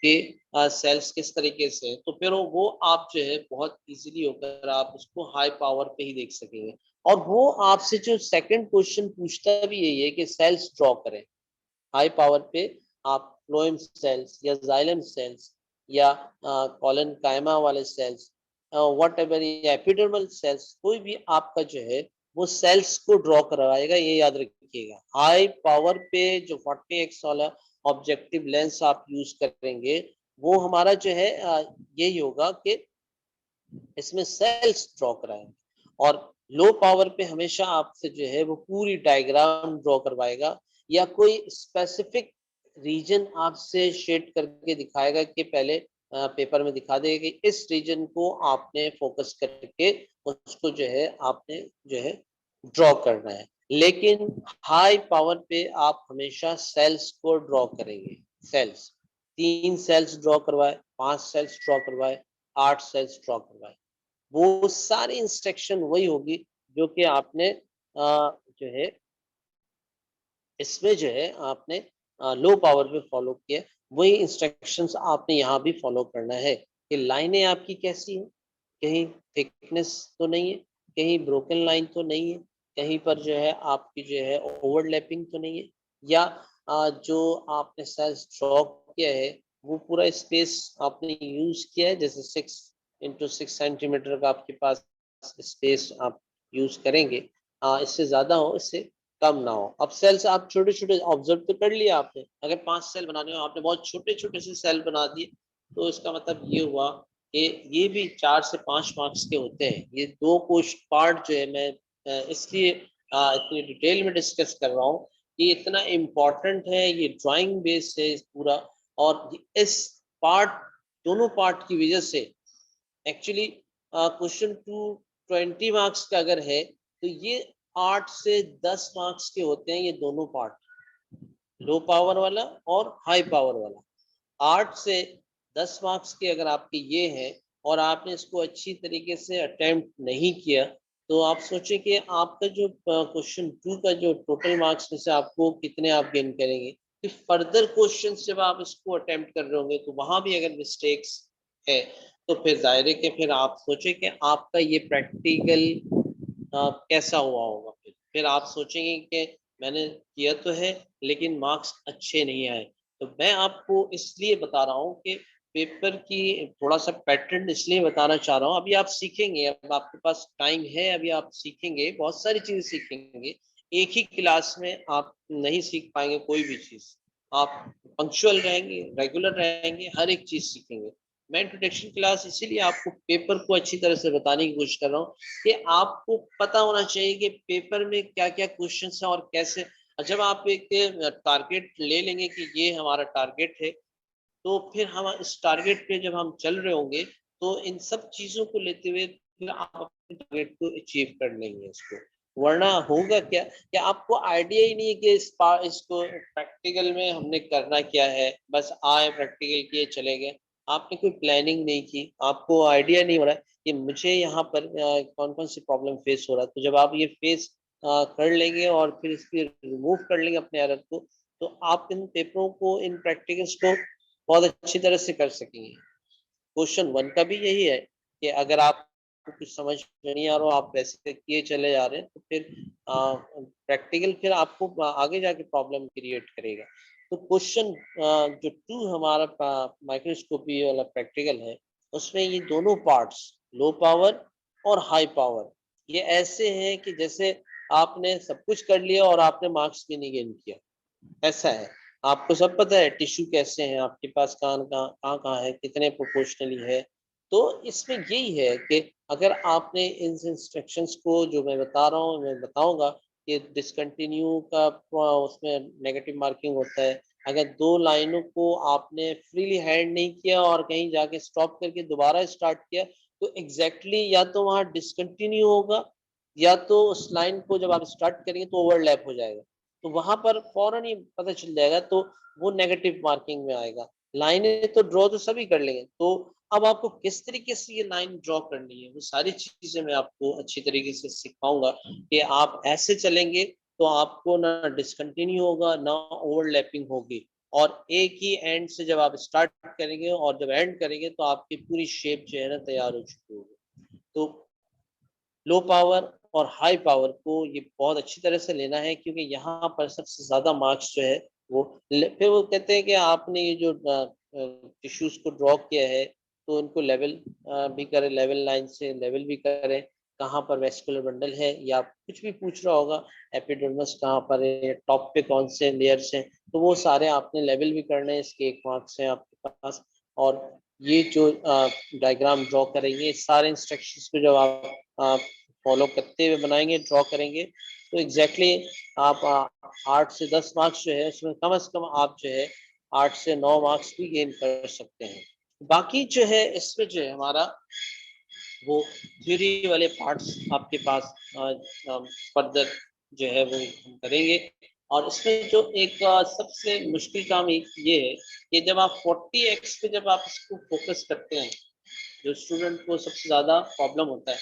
कि सेल्स किस तरीके से, तो फिर वो आप जो है बहुत इजीली होकर आप उसको हाई पावर पे ही देख सकेंगे। और वो आपसे जो सेकंड क्वेश्चन पूछता भी यही है कि सेल्स ड्रॉ करें हाई पावर पे। आप फ्लोएम सेल्स या जाइलम सेल्स या कॉलन कायमा वाले cells, whatever, epidermal cells, कोई भी आपका जो है वो सेल्स को ड्रॉ करवाएगा, ये याद रखिएगा। हाई पावर पे जो 40x वाला ऑब्जेक्टिव लेंस आप यूज करेंगे, वो हमारा जो है यही होगा कि इसमें सेल्स ड्रॉ कराएंगे। और लो पावर पे हमेशा आपसे जो है वो पूरी डायग्राम ड्रॉ करवाएगा, या कोई स्पेसिफिक रीजन आपसे शेड करके दिखाएगा कि पहले पेपर में दिखा देगा कि इस रीजन को आपने फोकस करके उसको जो है आपने जो है ड्रॉ करना है। लेकिन हाई पावर पे आप हमेशा सेल्स को ड्रॉ करेंगे। सेल्स 3 सेल्स ड्रॉ करवाए, 5 सेल्स ड्रॉ करवाए, 8 सेल्स ड्रॉ करवाए, वो सारी इंस्ट्रक्शन वही होगी जो कि आपने जो है इसमें जो है आपने लो पावर पे फॉलो किया, वही इंस्ट्रक्शंस आपने यहाँ भी फॉलो करना है कि लाइनें आपकी कैसी हैं, कहीं थिकनेस तो नहीं है, कहीं ब्रोकन लाइन तो नहीं है, कहीं पर जो है आपकी जो है ओवरलैपिंग तो नहीं है, या जो आपने सेल्स ड्रॉ किया है वो पूरा स्पेस आपने यूज किया है, जैसे 6x6 सेंटीमीटर का आपके पास स्पेस आप यूज करेंगे, इससे ज्यादा हो, इससे कम ना हो। अब सेल्स आप छोटे छोटे ऑब्जर्व तो कर लिया आपने, अगर 5 सेल बनाने हो आपने बहुत छोटे छोटे से सेल बना दिए, तो इसका मतलब ये हुआ कि ये भी 4 से 5 मार्क्स के होते हैं। ये दो क्वेश्चन पार्ट जो है मैं इसलिए इतनी डिटेल में डिस्कस कर रहा हूँ, ये इतना इम्पोर्टेंट है, ये ड्राइंग बेस्ड है पूरा। और इस पार्ट, दोनों पार्ट की वजह से एक्चुअली क्वेश्चन 20 मार्क्स का अगर है, तो ये 8 से 10 मार्क्स के होते हैं, ये दोनों पार्ट, लो पावर वाला और हाई पावर वाला। 8 से 10 मार्क्स के अगर आपके ये हैं और आपने इसको अच्छी तरीके से अटेम्प्ट नहीं किया, तो आप सोचें कि आपका जो क्वेश्चन 2 का जो टोटल मार्क्स में से आपको कितने आप गेन करेंगे। कि फर्दर क्वेश्चन जब आप इसको अटेम्प्ट कर रहे होंगे तो वहां भी अगर मिस्टेक्स है, तो फिर जाहिर है कि फिर आप सोचें कि आपका ये प्रैक्टिकल कैसा हुआ होगा। फिर आप सोचेंगे कि मैंने किया तो है लेकिन मार्क्स अच्छे नहीं आए। तो मैं आपको इसलिए बता रहा हूँ कि पेपर की थोड़ा सा पैटर्न इसलिए बताना चाह रहा हूँ। अभी आप सीखेंगे, अब आपके पास टाइम है, अभी आप सीखेंगे, बहुत सारी चीजें सीखेंगे। एक ही क्लास में आप नहीं सीख पाएंगे कोई भी चीज। आप पंक्चुअल रहेंगे, रेगुलर रहेंगे, हर एक चीज सीखेंगे। मैं इंट्रोडक्शन क्लास इसीलिए आपको पेपर को अच्छी तरह से बताने की कोशिश कर रहा हूँ कि आपको पता होना चाहिए कि पेपर में क्या क्या क्वेश्चन है और कैसे। जब आप एक टारगेट ले लेंगे कि ये हमारा टारगेट है, तो फिर हम इस टारगेट पे जब हम चल रहे होंगे, तो इन सब चीजों को लेते हुए फिर आप अपने टारगेट को अचीव कर लेंगे इसको। वरना होगा क्या कि आपको आइडिया ही नहीं है कि इसको प्रैक्टिकल में हमने करना क्या है, बस आए प्रैक्टिकल किए चले गए। आपने कोई प्लानिंग नहीं की, आपको आइडिया नहीं हो रहा है कि मुझे यहाँ पर कौन कौन सी प्रॉब्लम फेस हो रहा है। तो जब आप ये फेस कर लेंगे और फिर इसकी रिमूव कर लेंगे अपने एरर को, तो आप इन पेपरों को, इन प्रैक्टिकल्स को बहुत अच्छी तरह से कर सकेंगे। क्वेश्चन 1 का भी यही है कि अगर आपको कुछ समझ में नहीं आ रहा, आप वैसे किए चले जा रहे हैं, तो फिर प्रैक्टिकल फिर आपको आगे जाके प्रॉब्लम क्रिएट करेगा। तो क्वेश्चन जो 2 हमारा माइक्रोस्कोपी वाला प्रैक्टिकल है, उसमें ये दोनों पार्ट्स, लो पावर और हाई पावर, ये ऐसे हैं कि जैसे आपने सब कुछ कर लिया और आपने मार्क्स भी नहीं गेन किया, ऐसा है। आपको सब पता है टिश्यू कैसे हैं आपके पास, कान कहाँ कहाँ है, कितने प्रोपोर्शनली है। तो इसमें यही है कि अगर आपने इन इंस्ट्रक्शंस को जो मैं बता रहा हूँ, मैं बताऊंगा कि डिसकंटिन्यू का उसमें नेगेटिव मार्किंग होता है, अगर 2 लाइनों को आपने फ्रीली हैंड नहीं किया और कहीं जाके स्टॉप करके दोबारा स्टार्ट किया, तो एग्ज़ैक्टली या तो वहाँ डिसकंटिन्यू होगा, या तो उस लाइन को जब आप स्टार्ट करेंगे तो ओवरलैप हो जाएगा। तो वहाँ पर फ़ौरन ही पता चल जाएगा, तो वो नेगेटिव मार्किंग में आएगा। लाइनें तो ड्रॉ तो सभी कर लेंगे, तो अब आपको किस तरीके से ये लाइन ड्रॉ करनी है, वो सारी चीज़ें मैं आपको अच्छी तरीके से सिखाऊँगा कि आप ऐसे चलेंगे तो आपको ना डिसकंटिन्यू होगा, ना ओवरलैपिंग होगी, और एक ही एंड से जब आप स्टार्ट करेंगे और जब एंड करेंगे तो आपकी पूरी शेप जो है ना तैयार हो चुकी होगी। तो लो पावर और हाई पावर को ये बहुत अच्छी तरह से लेना है, क्योंकि यहाँ पर सबसे ज़्यादा मार्क्स जो है वो फिर वो कहते हैं कि आपने ये जो टिश्यूज़ को ड्रॉ किया है तो उनको लेवल भी करें, लेवल लाइन से लेवल भी करें, कहाँ पर वेस्कुलर बंडल है, या कुछ भी पूछ रहा होगा एपिडर्मिस कहाँ पर है, टॉप पे कौन से लेयर्स हैं, तो वो सारे आपने लेवल भी करने हैं। इसके 1 मार्क्स हैं आपके पास। और ये जो डायग्राम ड्रॉ करेंगे, सारे इंस्ट्रक्शंस को जब आप फॉलो करते हुए बनाएंगे, ड्रॉ करेंगे, तो एग्जैक्टली आप 8 से 10 मार्क्स जो है उसमें कम से कम आप जो है 8 से 9 मार्क्स भी गेन कर सकते हैं। बाकी जो है इसमें जो है हमारा वो थ्योरी वाले पार्ट्स आपके पास फर्दर जो है वो हम करेंगे। और इसमें जो एक सबसे मुश्किल काम एक ये है कि जब आप 40x पे जब आप इसको फोकस करते हैं, जो स्टूडेंट को सबसे ज़्यादा प्रॉब्लम होता है,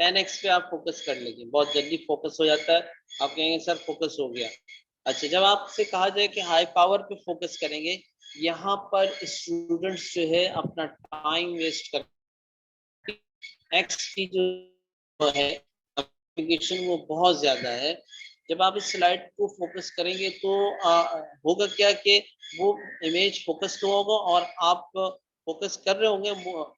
10x पे आप फोकस कर लेंगे, बहुत जल्दी फोकस हो जाता है, आप कहेंगे सर फोकस हो गया। अच्छा, जब आपसे कहा जाए कि हाई पावर पे फोकस करेंगे, यहाँ पर स्टूडेंट्स जो है अपना टाइम वेस्ट कर एक्स की जो है एप्लीकेशन वो बहुत ज़्यादा है। जब आप इस स्लाइड को फोकस करेंगे तो होगा क्या कि वो इमेज फोकस तो होगा और आप फोकस कर रहे होंगे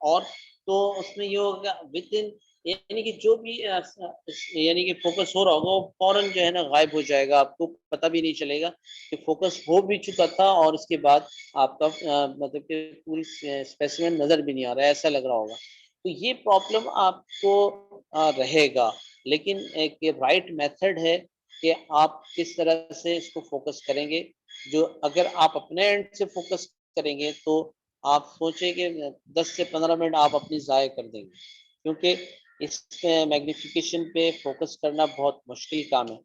और तो उसमें ये होगा विद इन, यानी कि जो भी यानी कि फोकस हो रहा होगा वो फौरन जो है ना गायब हो जाएगा, आपको पता भी नहीं चलेगा कि फोकस हो भी चुका था और उसके बाद आपका मतलब कि पूरी स्पेसिमेन नज़र भी नहीं आ रहा है, ऐसा लग रहा होगा। तो ये प्रॉब्लम आपको रहेगा, लेकिन एक ये राइट मेथड है कि आप किस तरह से इसको फोकस करेंगे। जो अगर आप अपने एंड से फोकस करेंगे तो आप सोचें कि 10 से 15 मिनट आप अपनी ज़ाय कर देंगे, क्योंकि इस मैग्नीफिकेशन पे फोकस करना बहुत मुश्किल काम है।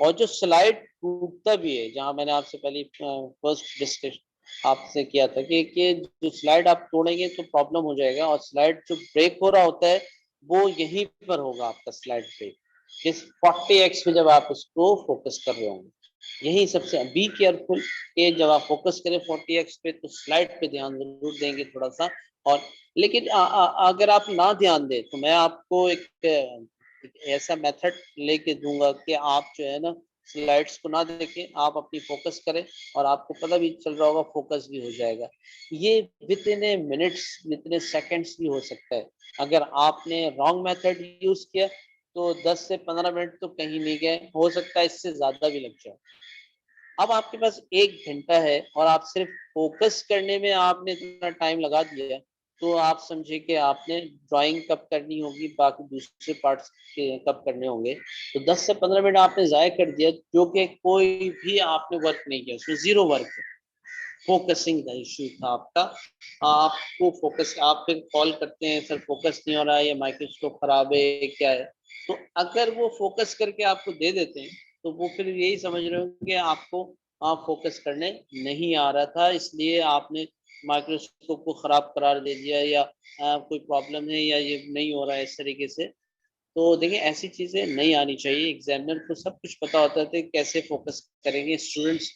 और जो स्लाइड टूटता भी है, जहाँ मैंने आपसे पहले फर्स्ट डिस्कस आपसे किया था कि जो स्लाइड आप तोड़ेंगे तो प्रॉब्लम हो जाएगा, और स्लाइड जो ब्रेक हो रहा होता है वो यहीं पर होगा आपका स्लाइड ब्रेक, इस 40x पे जब आप उसको फोकस कर रहे होंगे। यही सबसे बी केयरफुल कि जब आप फोकस करें 40x पे तो स्लाइड पे ध्यान जरूर देंगे थोड़ा सा। और लेकिन अगर आप ना ध्यान दें तो मैं आपको एक ऐसा मेथड लेके दूंगा कि आप जो है ना स्लाइड्स को ना देखें, आप अपनी फोकस करें और आपको पता भी चल रहा होगा, फोकस भी हो जाएगा। ये with in A minutes, with in seconds भी हो सकता है। अगर आपने रॉन्ग मेथड यूज किया तो 10 से 15 मिनट तो कहीं नहीं गए, हो सकता है इससे ज़्यादा भी लग जाए। अब आपके पास 1 घंटा है और आप सिर्फ फ़ोकस करने में आपने इतना टाइम लगा दिया है, तो आप समझिए कि आपने ड्राइंग कब करनी होगी, बाकी दूसरे पार्ट्स के कब करने होंगे। तो 10 से 15 मिनट आपने ज़ाया कर दिया, जो कि कोई भी आपने वर्क नहीं किया, उसमें ज़ीरो वर्क है। फोकसिंग का इश्यू था आपका। आपको फोकस, आप फिर कॉल करते हैं सर फोकस नहीं हो रहा है, ये माइक्रोस्कोप खराब है, ये क्या है? तो अगर वो फोकस करके आपको दे देते हैं तो वो फिर यही समझ रहे हो कि आपको फोकस करने नहीं आ रहा था, इसलिए आपने माइक्रोस्कोप को खराब करार दे दिया, या कोई प्रॉब्लम है या ये नहीं हो रहा है इस तरीके से। तो देखिए ऐसी चीज़ें नहीं आनी चाहिए। एग्जामिनर को सब कुछ पता होता था कैसे फोकस करेंगे, स्टूडेंट्स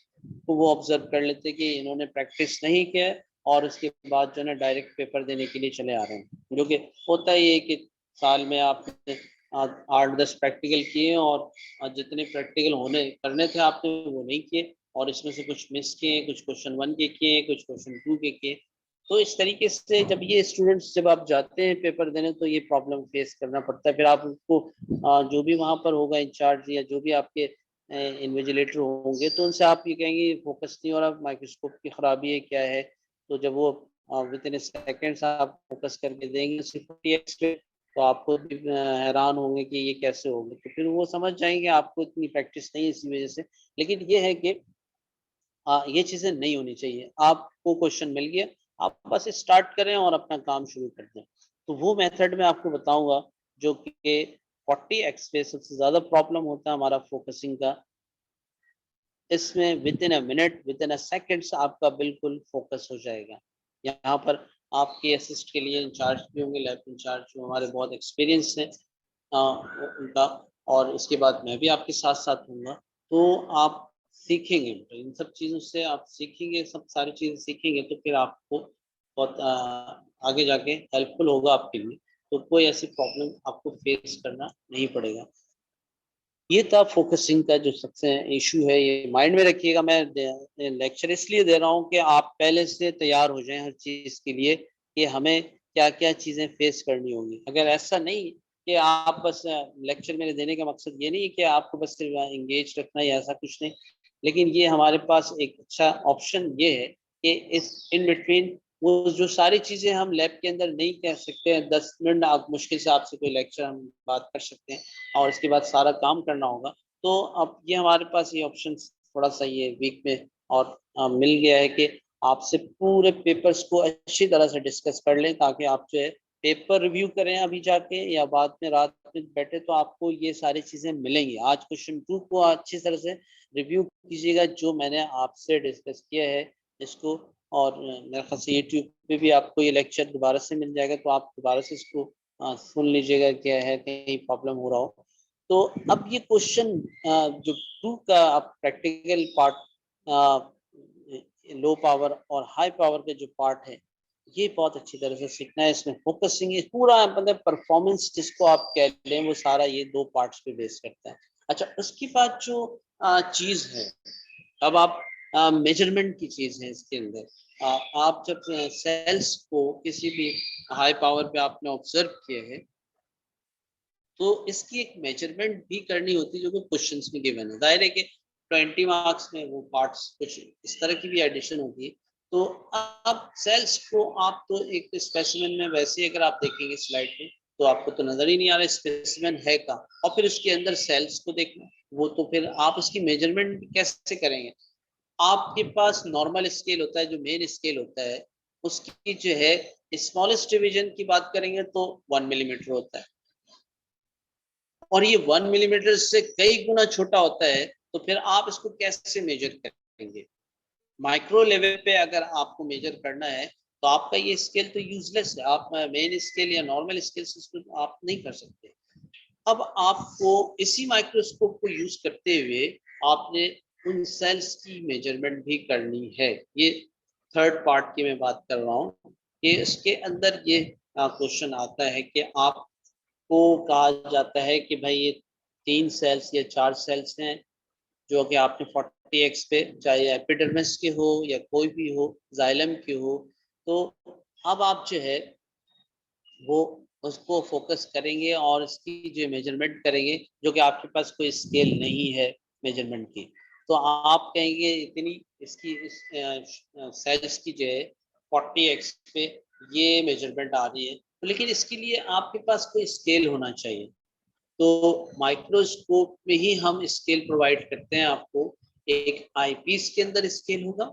को वो ऑब्जर्व कर लेते कि इन्होंने प्रैक्टिस नहीं किया है और उसके बाद जो है ना डायरेक्ट पेपर देने के लिए चले आ रहे हैं, जो कि होता ही है कि साल में आपने 8-10 प्रैक्टिकल किए और जितने प्रैक्टिकल होने करने थे आपने वो नहीं किए, और इसमें से कुछ मिस किए, कुछ क्वेश्चन 1 के किए, कुछ क्वेश्चन 2 के किए। तो इस तरीके से जब ये स्टूडेंट्स जब आप जाते हैं पेपर देने तो ये प्रॉब्लम फेस करना पड़ता है। फिर आप उसको जो भी वहाँ पर होगा इंचार्ज या जो भी आपके इन्विजिलेटर होंगे तो उनसे आप ये कहेंगे फोकस नहीं हो रहा, माइक्रोस्कोप की खराबी है, क्या है? तो जब वो विद इन सेकेंड्स आप फोकस करके देंगे सिर्फ टीएक्स पे, तो आपको भी हैरान होंगे कि ये कैसे होगा, तो फिर वो समझ जाएंगे आपको इतनी प्रैक्टिस नहीं है इसी वजह से। लेकिन ये है कि ये चीजें नहीं होनी चाहिए। आपको क्वेश्चन मिल गया, आप बस स्टार्ट करें और अपना काम शुरू कर दें। तो वो मेथड मैं आपको बताऊंगा जो कि 40x पे सबसे ज्यादा प्रॉब्लम होता है हमारा फोकसिंग का। इसमें with in a minute, with in a seconds आपका बिल्कुल फोकस हो जाएगा। यहाँ पर आपके असिस्ट के लिए इंचार्ज भी होंगे, लैब इंचार्ज जो हमारे बहुत एक्सपीरियंस है उनका, और इसके बाद मैं भी आपके साथ साथ हूँगा। तो आप सीखेंगे, तो इन सब चीज़ों से आप सीखेंगे, सब सारी चीज़ें सीखेंगे तो फिर आपको बहुत आगे जाके हेल्पफुल होगा आपके लिए। तो कोई ऐसी प्रॉब्लम आपको फेस करना नहीं पड़ेगा। ये था फोकसिंग का जो सबसे इशू है, ये माइंड में रखिएगा। मैं लेक्चर इसलिए दे रहा हूँ कि आप पहले से तैयार हो जाएं हर चीज़ के लिए कि हमें क्या क्या चीज़ें फेस करनी होंगी। अगर ऐसा नहीं कि आप बस लेक्चर मेरे देने का मकसद ये नहीं है कि आपको बस सिर्फ इंगेज रखना है, ऐसा कुछ नहीं, लेकिन ये हमारे पास एक अच्छा ऑप्शन ये है कि इस इन बिटवीन वो जो सारी चीज़ें हम लैब के अंदर नहीं कह सकते हैं, 10 मिनट आप मुश्किल से आपसे कोई लेक्चर हम बात कर सकते हैं और इसके बाद सारा काम करना होगा। तो अब ये हमारे पास ये ऑप्शन थोड़ा सा ये वीक में और मिल गया है कि आपसे पूरे पेपर्स को अच्छी तरह से डिस्कस कर लें, ताकि आप जो है पेपर रिव्यू करें अभी जाके या बाद में रात में बैठे तो आपको ये सारी चीज़ें मिलेंगी। आज क्वेश्चन 2 को अच्छी तरह से रिव्यू कीजिएगा जो मैंने आपसे डिस्कस किया है इसको, और मेरे ख्याल से यूट्यूब पे भी आपको ये लेक्चर दोबारा से मिल जाएगा, तो आप दोबारा से इसको सुन लीजिएगा क्या है, कहीं प्रॉब्लम हो रहा हो तो। अब ये क्वेश्चन जो 2 का आप प्रैक्टिकल पार्ट, लो पावर और हाई पावर का जो पार्ट है, ये बहुत अच्छी तरह से सीखना है। इसमें फोकसिंग है पूरा, मतलब परफॉर्मेंस जिसको आप कह लें, वो सारा ये 2 पार्ट्स पे बेस करता है। अच्छा, उसके बाद जो चीज है, अब आप मेजरमेंट की चीज है इसके अंदर। आप जब सेल्स को किसी भी हाई पावर पे आपने ऑब्जर्व किया है तो इसकी एक मेजरमेंट भी करनी होती है जो कि क्वेश्चंस में गिवन है। जाहिर है कि 20 मार्क्स में वो पार्ट्स कुछ इस तरह की भी एडिशन होती है। तो आप सेल्स को आप तो एक स्पेसिमेन में वैसे ही अगर आप देखेंगे स्लाइड में तो आपको तो नजर ही नहीं आ रहा स्पेसिमेन है का, और फिर उसके अंदर सेल्स को देखना, वो तो फिर आप उसकी मेजरमेंट कैसे करेंगे। आपके पास नॉर्मल स्केल होता है जो मेन स्केल होता है, उसकी जो है स्मॉलेस्ट डिवीजन की बात करेंगे तो 1 मिलीमीटर होता है, और ये 1 मिलीमीटर से कई गुना छोटा होता है। तो फिर आप इसको कैसे मेजर करेंगे। माइक्रो लेवल पे अगर आपको मेजर करना है तो आपका ये स्केल तो यूजलेस है, आप मेन स्केल या नॉर्मल स्केल से इसको आप नहीं कर सकते। अब आपको इसी माइक्रोस्कोप को यूज करते हुए आपने उन सेल्स की मेजरमेंट भी करनी है। ये थर्ड पार्ट की मैं बात कर रहा हूँ कि इसके अंदर ये क्वेश्चन आता है कि आप को कहा जाता है कि भाई ये 3 सेल्स या 4 सेल्स हैं जो कि आपने 40x पे, चाहे एपिडर्मिस के हो या कोई भी हो, जाइलम के हो, तो अब आप जो है वो उसको फोकस करेंगे और इसकी जो मेजरमेंट करेंगे, जो कि आपके पास कोई स्केल नहीं है मेजरमेंट की। तो आप कहेंगे इतनी इसकी इस सेल्स की जो है 40x पे ये मेजरमेंट आ रही है, तो लेकिन इसके लिए आपके पास कोई स्केल होना चाहिए। तो माइक्रोस्कोप में ही हम स्केल प्रोवाइड करते हैं आपको। एक आईपीस के अंदर स्केल होगा,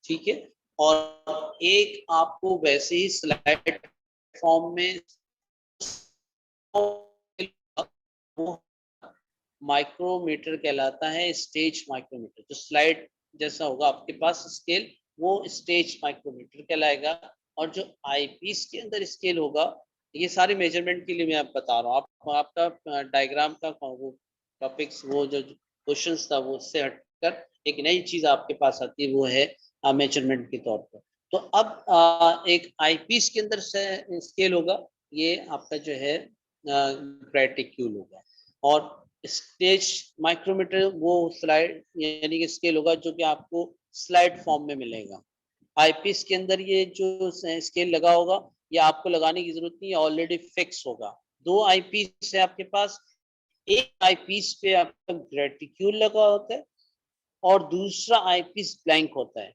ठीक है, और एक आपको वैसे ही स्लाइड फॉर्म में वो माइक्रोमीटर कहलाता है, स्टेज माइक्रोमीटर। जो स्लाइड जैसा होगा आपके पास स्केल, वो स्टेज माइक्रोमीटर कहलाएगा। और जो आईपीस के अंदर स्केल होगा, ये सारे मेजरमेंट के लिए मैं आप बता रहा हूँ। आपका डायग्राम का वो टॉपिक्स, वो जो क्वेश्चंस था वो उससे हटकर एक नई चीज आपके पास आती है, वो है मेजरमेंट के तौर पर। तो अब एक आईपीस के अंदर से स्केल होगा, ये आपका जो है ग्रेटिक्यूल होगा। और स्टेज माइक्रोमीटर वो स्लाइड यानी कि स्केल होगा जो कि आपको स्लाइड फॉर्म में मिलेगा। आईपीस के अंदर ये जो स्केल लगा होगा, ये आपको लगाने की जरूरत नहीं है, ऑलरेडी फिक्स होगा। 2 आईपीस है आपके पास, एक आईपीस पे आपका ग्रेटिक्यूल लगा होता है और दूसरा आईपीस ब्लैंक होता है।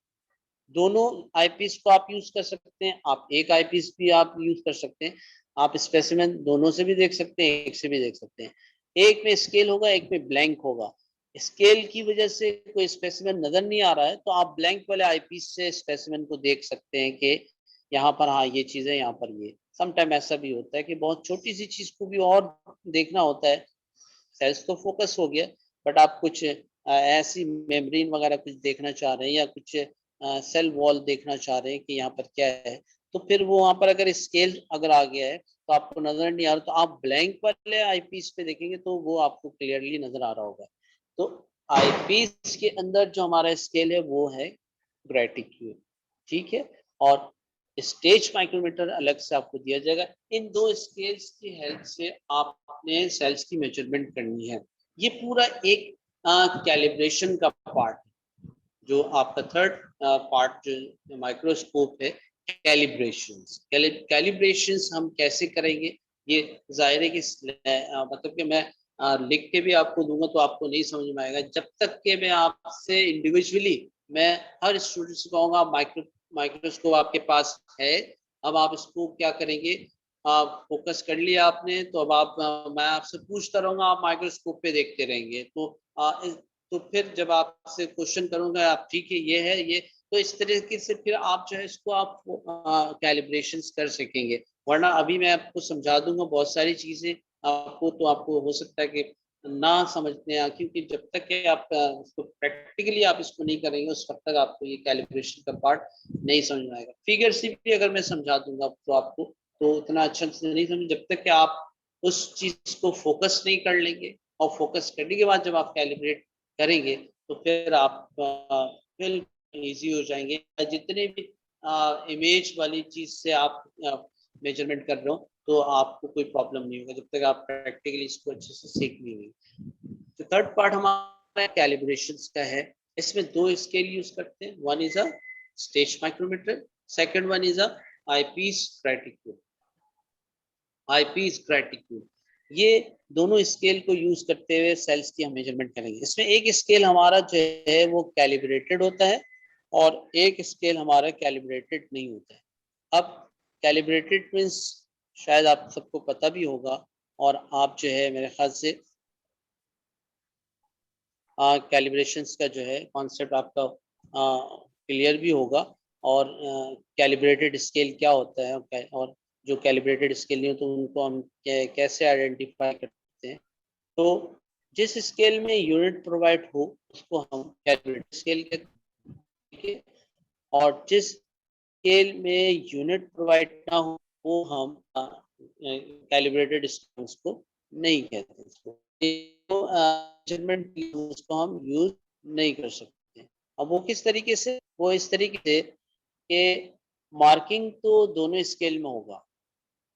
दोनों आईपीस को आप यूज कर सकते हैं, आप एक आईपीस भी आप यूज कर सकते हैं। आप स्पेसिमेन दोनों से भी देख सकते हैं, एक से भी देख सकते हैं। एक में स्केल होगा, एक में ब्लैंक होगा। स्केल की वजह से कोई स्पेसिमेन नजर नहीं आ रहा है तो आप ब्लैंक वाले आईपीस से स्पेसिमेन को देख सकते हैं कि यहाँ पर हाँ ये चीज है, यहाँ पर ये। समटाइम ऐसा भी होता है कि बहुत छोटी सी चीज को भी और देखना होता है। सेल्स तो फोकस हो गया, बट आप कुछ ऐसी मेम्ब्रेन वगैरह कुछ देखना चाह रहे हैं या कुछ सेल वॉल देखना चाह रहे हैं कि यहाँ पर क्या है, तो फिर वो वहां पर अगर स्केल अगर आ गया है तो आपको नजर नहीं आ रहा, तो आप ब्लैंक वाले आईपीस पे देखेंगे तो वो आपको क्लियरली नजर आ रहा होगा। तो आईपीस के अंदर जो हमारा स्केल है वो है ग्रेटिट्यूड, ठीक है। और स्टेज माइक्रोमीटर अलग से आपको दिया जाएगा। इन दो स्केल्स की हेल्प से आपने सेल्स की मेजरमेंट करनी है। ये पूरा एक कैलिब्रेशन का पार्ट है। जो आपका थर्ड पार्ट जो माइक्रोस्कोप है, कैलिब्रेशंस। कैलिब्रेशंस हम कैसे करेंगे, ये जाहिर है कि मतलब कि मैं लिख के भी आपको दूंगा तो आपको नहीं समझ में आएगा जब तक कि मैं आपसे इंडिविजुअली, मैं हर स्टूडेंट से कहूँगा माइक्रोस्कोप आपके पास है, अब आप इसको क्या करेंगे, आप फोकस कर लिया आपने, तो अब आप मैं आपसे पूछता रहूंगा, आप माइक्रोस्कोप पे देखते रहेंगे। तो फिर जब आपसे क्वेश्चन करूंगा आप ठीक है ये है ये, तो इस तरीके से फिर आप जो है इसको आप कैलिब्रेशंस कर सकेंगे। वरना अभी मैं आपको समझा दूंगा बहुत सारी चीजें आपको, तो आपको हो सकता है कि ना समझने आ, क्योंकि जब तक कि आप इसको प्रैक्टिकली आप इसको नहीं करेंगे उस वक्त तक आपको ये कैलिब्रेशन का पार्ट नहीं समझ में आएगा। फिगर से भी अगर मैं समझा दूंगा तो आपको तो उतना अच्छा से नहीं समझ, जब तक कि आप उस चीज को फोकस नहीं कर लेंगे। और फोकस करने के बाद जब आप कैलिब्रेट करेंगे तो फिर आप फिर इजी हो जाएंगे। जितने भी इमेज वाली चीज से आप मेजरमेंट कर रहे हो तो आपको कोई प्रॉब्लम नहीं होगा जब तक आप प्रैक्टिकली इसको अच्छे से सीख नहीं लेंगे। तो थर्ड पार्ट हमारा कैलिब्रेशंस का है। इसमें दो स्केल यूज करते हैं, one is a stage micrometer, second one is a eyepiece graticule. Eyepiece graticule, ये दोनों स्केल को यूज करते हुए सेल्स की हम मेजरमेंट करेंगे। इसमें एक स्केल हमारा जो है वो कैलिब्रेटेड होता है और एक स्केल हमारा कैलिब्रेटेड नहीं होता है। अब कैलिब्रेटेड मीन्स शायद आप सबको पता भी होगा, और आप जो है मेरे ख्याल से कैलिब्रेशंस का जो है कॉन्सेप्ट आपका क्लियर भी होगा। और कैलिब्रेटेड स्केल क्या होता है और जो कैलिब्रेटेड स्केल नहीं होता तो उनको हम कैसे आइडेंटिफाई करते हैं। तो जिस स्केल में यूनिट प्रोवाइड हो उसको हम कैलिब्रेटेड स्केल कहते हैं, और जिस स्केल में यूनिट प्रोवाइड ना हो वो हम कैलिब्रेटेड स्केल्स को नहीं कहते। इसको मेजरमेंट उसको हम यूज नहीं कर सकते। अब वो किस तरीके से, वो इस तरीके से कि मार्किंग तो दोनों स्केल में होगा,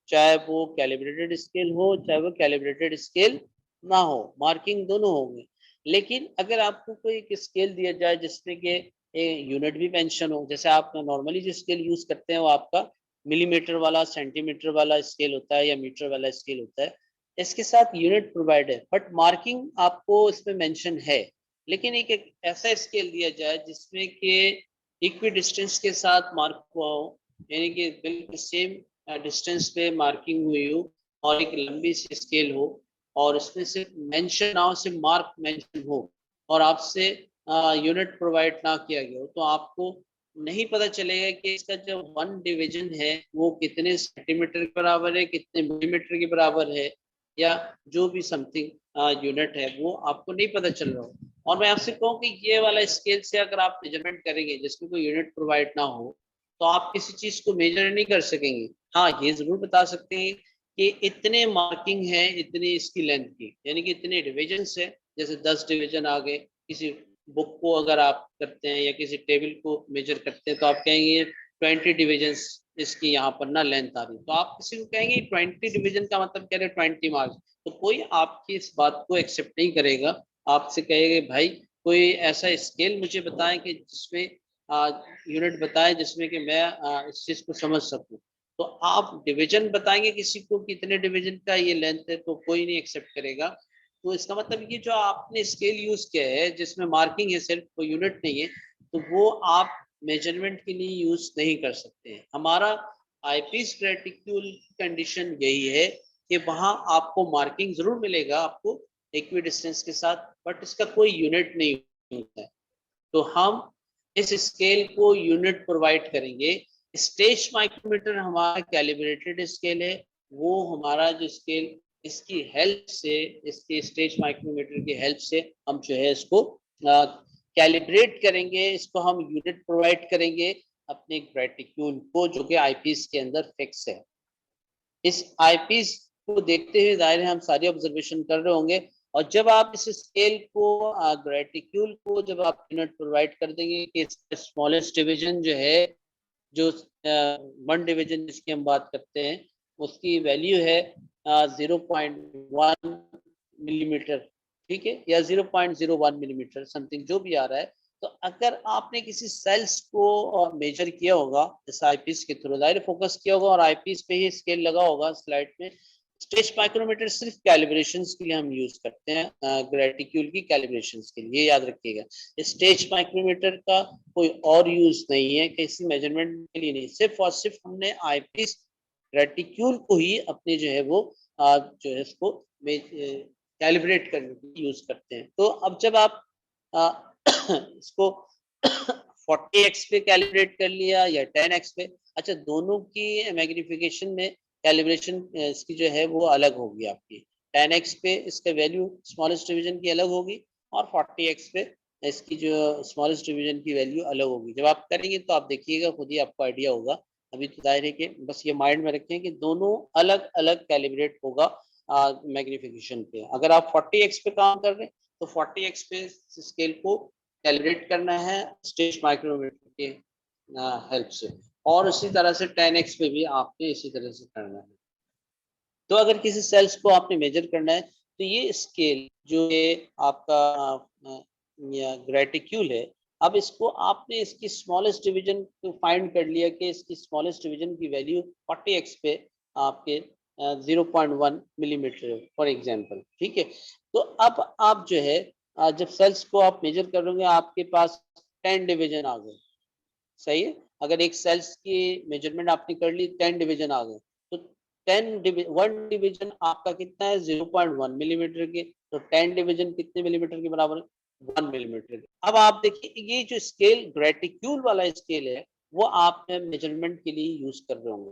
चाहे वो कैलिब्रेटेड स्केल हो चाहे वो कैलिब्रेटेड स्केल ना हो, मार्किंग दोनों होंगे। लेकिन अगर आपको कोई एक स्केल दिया जाए जिसमें कि यूनिट भी मेंशन हो, जैसे आप नॉर्मली जो स्केल यूज करते हैं वो आपका मिलीमीटर वाला, सेंटीमीटर वाला स्केल होता है या मीटर वाला स्केल होता है, इसके साथ यूनिट प्रोवाइड है बट मार्किंग आपको इसमें मेंशन है। लेकिन एक ऐसा स्केल दिया जाए जिसमें कि इक्वी डिस्टेंस के साथ मार्क हुआ हो, यानी कि बिल्कुल सेम डिस्टेंस पे मार्किंग हुई हो, और एक लंबी सी स्केल हो और उसमें सिर्फ मेंशन ना हो, सिर्फ मार्क मेंशन हो, और आपसे यूनिट प्रोवाइड ना किया गया हो, तो आपको नहीं पता चलेगा कि इसका जो वन डिवीजन है वो कितने सेंटीमीटर के बराबर है, कितने मिलीमीटर के बराबर है, या जो भी समथिंग यूनिट है वो आपको नहीं पता चल रहा हो। और मैं आपसे कहूँ कि ये वाला स्केल से अगर आप मेजरमेंट करेंगे जिसमें कोई यूनिट प्रोवाइड ना हो तो आप किसी चीज को मेजर नहीं कर सकेंगे। हाँ ये जरूर बता सकते हैं कि इतने मार्किंग है इतनी इसकी लेंथ की, यानी कि इतने डिविजन है, जैसे 10 डिवीजन आ गए। किसी बुक को अगर आप करते हैं या किसी टेबल को मेजर करते हैं तो आप कहेंगे 20 डिविजन इसकी यहाँ पर ना लेंथ आ रही, तो आप किसी को कहेंगे 20 डिवीजन का मतलब कह रहे 20 मार्क्स, तो कोई आपकी इस बात को एक्सेप्ट नहीं करेगा। आपसे कहेगा भाई कोई ऐसा स्केल मुझे बताएं कि जिसमें यूनिट बताएं जिसमें कि मैं इस चीज को समझ सकूं। तो आप डिवीजन बताएंगे किसी को कितने डिवीजन का ये लेंथ है तो कोई नहीं एक्सेप्ट करेगा। तो इसका मतलब ये जो आपने स्केल यूज किया है जिसमें मार्किंग है सिर्फ, कोई यूनिट नहीं है, तो वो आप मेजरमेंट के लिए यूज नहीं कर सकते हैं। हमारा आईपीस क्रिटिकल कंडीशन यही है कि वहां आपको मार्किंग जरूर मिलेगा आपको, इक्वी डिस्टेंस के साथ, बट इसका कोई यूनिट नहीं होता है। तो हम इस स्केल को यूनिट प्रोवाइड करेंगे। स्टेज माइक्रोमीटर हमारा कैलिब्रेटेड स्केल है, वो हमारा जो स्केल इसकी हेल्प से, इसके स्टेज माइक्रोमीटर की हेल्प से हम जो है इसको कैलिब्रेट करेंगे, इसको हम यूनिट प्रोवाइड करेंगे अपने ग्रेटिट्यूड को, जो कि आईपीस के अंदर फिक्स है। इस आईपीस को देखते हुए जाहिर है हम सारी ऑब्जर्वेशन कर रहे होंगे, और जब आप इस स्केल को ग्रेटिक्यूल को जब आप यूनिट प्रोवाइड कर देंगे कि स्मॉलेस्ट डिवीजन जो है, जो वन डिवीजन जिसकी हम बात करते हैं, उसकी वैल्यू है 0.1 मिलीमीटर, ठीक है, या 0.01 मिलीमीटर समथिंग जो भी आ रहा है। तो अगर आपने किसी सेल्स को मेजर किया होगा इस आईपीस के थ्रू, जाहिर फोकस किया होगा और आईपीस पे ही स्केल लगा होगा स्लाइड में। स्टेज माइक्रोमीटर सिर्फ कैलिब्रेशंस के लिए हम यूज करते हैं, ग्रेटिक्यूल की कैलिब्रेशंस के लिए, याद रखिएगा। स्टेज माइक्रोमीटर का कोई और यूज नहीं है, किसी मेजरमेंट के लिए नहीं, सिर्फ और सिर्फ हमने आईपीस रेटिक्यूल को ही अपने जो है वो जो है इसको कैलिब्रेट करने के लिए यूज करते हैं। तो अब जब आप इसको 40x पे कैलिब्रेट कर लिया या 10x पे, अच्छा दोनों की मैग्निफिकेशन में कैलिब्रेशन इसकी जो है वो अलग होगी आपकी। 10x पे इसका वैल्यू स्मॉलेस्ट डिवीजन की अलग होगी, और 40x पे इसकी जो स्मॉलेस्ट डिवीजन की वैल्यू अलग होगी। जब आप करेंगे तो आप देखिएगा, खुद ही आपको आइडिया होगा। अभी तो जाहिर है कि बस ये माइंड में रखें कि दोनों अलग अलग कैलिब्रेट होगा मैग्निफिकेशन पे। अगर आप 40x पे काम कर रहे हैं तो 40x पे स्केल को कैलिब्रेट करना है स्टेज माइक्रोमीटर के हेल्प से, और इसी तरह से 10x पे भी आपने इसी तरह से करना है। तो अगर किसी सेल्स को आपने मेजर करना है तो ये स्केल जो है आपका ग्रेटिक्यूल है, अब इसको आपने इसकी स्मॉलेस्ट डिवीजन को फाइंड कर लिया कि इसकी स्मॉलेस्ट डिवीजन की वैल्यू 40x पे आपके 0.1 मिलीमीटर फॉर एग्जांपल, ठीक है। तो अब आप जो है जब सेल्स को आप मेजर करोगे आपके पास 10 डिवीजन आ गए, सही है। अगर एक सेल्स की मेजरमेंट आपने कर ली, 10 डिवीजन आ गए, तो 1 डिवीजन आपका कितना है 0.1 मिलीमीटर के, तो 10 डिवीजन कितने मिलीमीटर के बराबर है, 1 मिलीमीटर के। अब आप देखिए ये जो स्केल ग्रेटिक्यूल वाला स्केल है वो आप मेजरमेंट के लिए यूज कर रहे होंगे।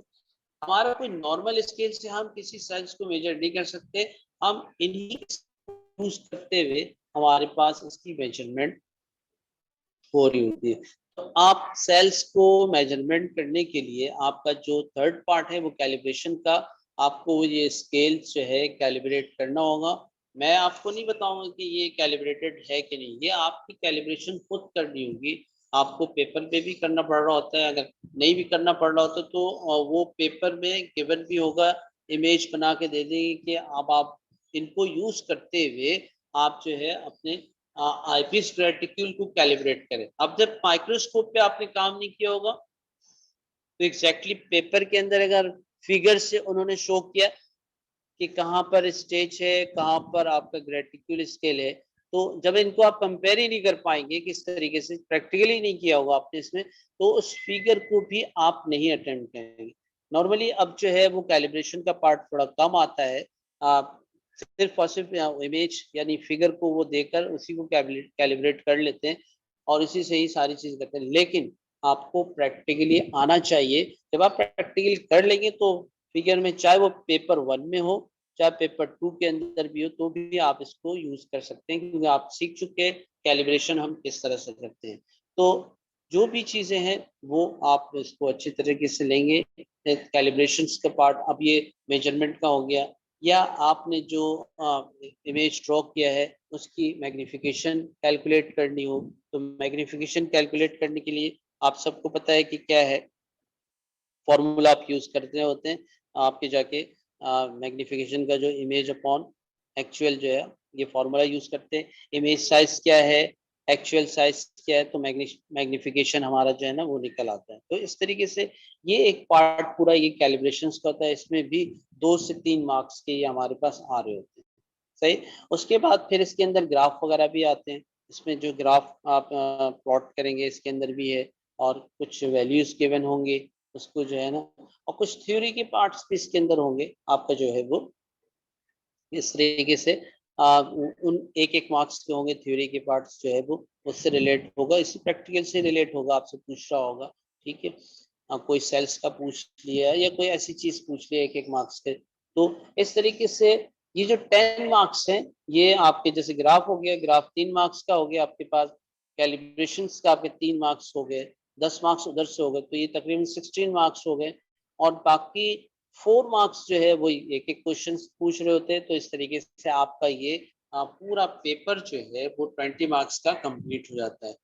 हमारा कोई नॉर्मल स्केल से हम किसी सेल्स को मेजर नहीं कर सकते, हम इन्हीं यूज करते हुए हमारे पास इसकी मेजरमेंट हो रही होती है। तो आप सेल्स को मेजरमेंट करने के लिए आपका जो थर्ड पार्ट है वो कैलिब्रेशन का, आपको ये स्केल जो है कैलिब्रेट करना होगा। मैं आपको नहीं बताऊंगा कि ये कैलिब्रेटेड है कि नहीं, ये आपकी कैलिब्रेशन खुद करनी होगी। आपको पेपर पे भी करना पड़ रहा होता है, अगर नहीं भी करना पड़ रहा होता तो वो पेपर में गिवन भी होगा, इमेज बना के दे देंगे कि अब आप इनको यूज करते हुए आप जो है अपने आईपीस रेटिक्यूल को कैलिब्रेट करें। अब जब माइक्रोस्कोप पे आपने काम नहीं किया होगा तो एग्जैक्टली पेपर के अंदर अगर फिगर से उन्होंने शो किया कि कहाँ पर स्टेज है, कहाँ पर आपका ग्रेटिक्यूल स्केल है, तो जब इनको आप कंपेयर ही नहीं कर पाएंगे, किस तरीके से प्रैक्टिकली नहीं किया होगा आपने इसमें, तो उस फिगर को भी आप नहीं अटेम्प्ट करेंगे। नॉर्मली अब जो है वो कैलिब्रेशन का पार्ट थोड़ा कम आता है, आप सिर्फ और सिर्फ इमेज यानी फिगर को वो देकर उसी को कैलिब्रेट कर लेते हैं और इसी से ही सारी चीज करते हैं। लेकिन आपको प्रैक्टिकली आना चाहिए। जब आप प्रैक्टिकली कर लेंगे तो फिगर में, चाहे वो पेपर 1 में हो चाहे पेपर 2 के अंदर भी हो, तो भी आप इसको यूज कर सकते हैं, क्योंकि आप सीख चुके हैं कैलिब्रेशन हम किस तरह से करते हैं। तो जो भी चीजें हैं वो आप इसको अच्छी तरीके से लेंगे। कैलिब्रेशन का पार्ट अब ये मेजरमेंट का हो गया, या आपने जो इमेज ड्रॉ किया है उसकी मैग्निफिकेशन कैलकुलेट करनी हो, तो मैग्निफिकेशन कैलकुलेट करने के लिए आप सबको पता है कि क्या है फॉर्मूला आप यूज करते होते हैं। आपके जाके मैग्निफिकेशन का जो इमेज अपॉन एक्चुअल जो है ये फॉर्मूला यूज करते हैं। इमेज साइज क्या है, एक्चुअल साइज क्या है, तो मैग्निफिकेशन हमारा जो है ना वो निकल आता है। तो इस तरीके से ये एक पार्ट पूरा ये कैलिब्रेशन का होता है, इसमें भी 2 से 3 मार्क्स के ये हमारे पास आ रहे होते हैं, सही। उसके बाद फिर इसके अंदर ग्राफ वगैरह भी आते हैं, इसमें जो ग्राफ आप प्लॉट करेंगे इसके अंदर भी है, और कुछ वैल्यूज गिवन होंगे उसको जो है ना, और कुछ थ्योरी के पार्ट्स भी इसके अंदर होंगे आपका जो है वो इस तरीके से उन एक मार्क्स के होंगे, थ्योरी के पार्ट्स जो है वो उससे रिलेट होगा, इसी प्रैक्टिकल से रिलेट होगा, आपसे पूछ रहा होगा, ठीक है। कोई सेल्स का पूछ लिया या कोई ऐसी चीज पूछ लिया एक मार्क्स के। तो इस तरीके से ये जो 10 मार्क्स हैं, ये आपके जैसे ग्राफ हो गया, ग्राफ 3 मार्क्स का हो गया आपके पास, कैलिब्रेशंस का आपके 3 मार्क्स हो गए, 10 मार्क्स उधर से हो गए, तो ये तकरीबन 16 मार्क्स हो गए। और बाकी 4 मार्क्स जो है वो एक क्वेश्चन पूछ रहे होते हैं। तो इस तरीके से आपका ये पूरा पेपर जो है वो 20 मार्क्स का कंप्लीट हो जाता है।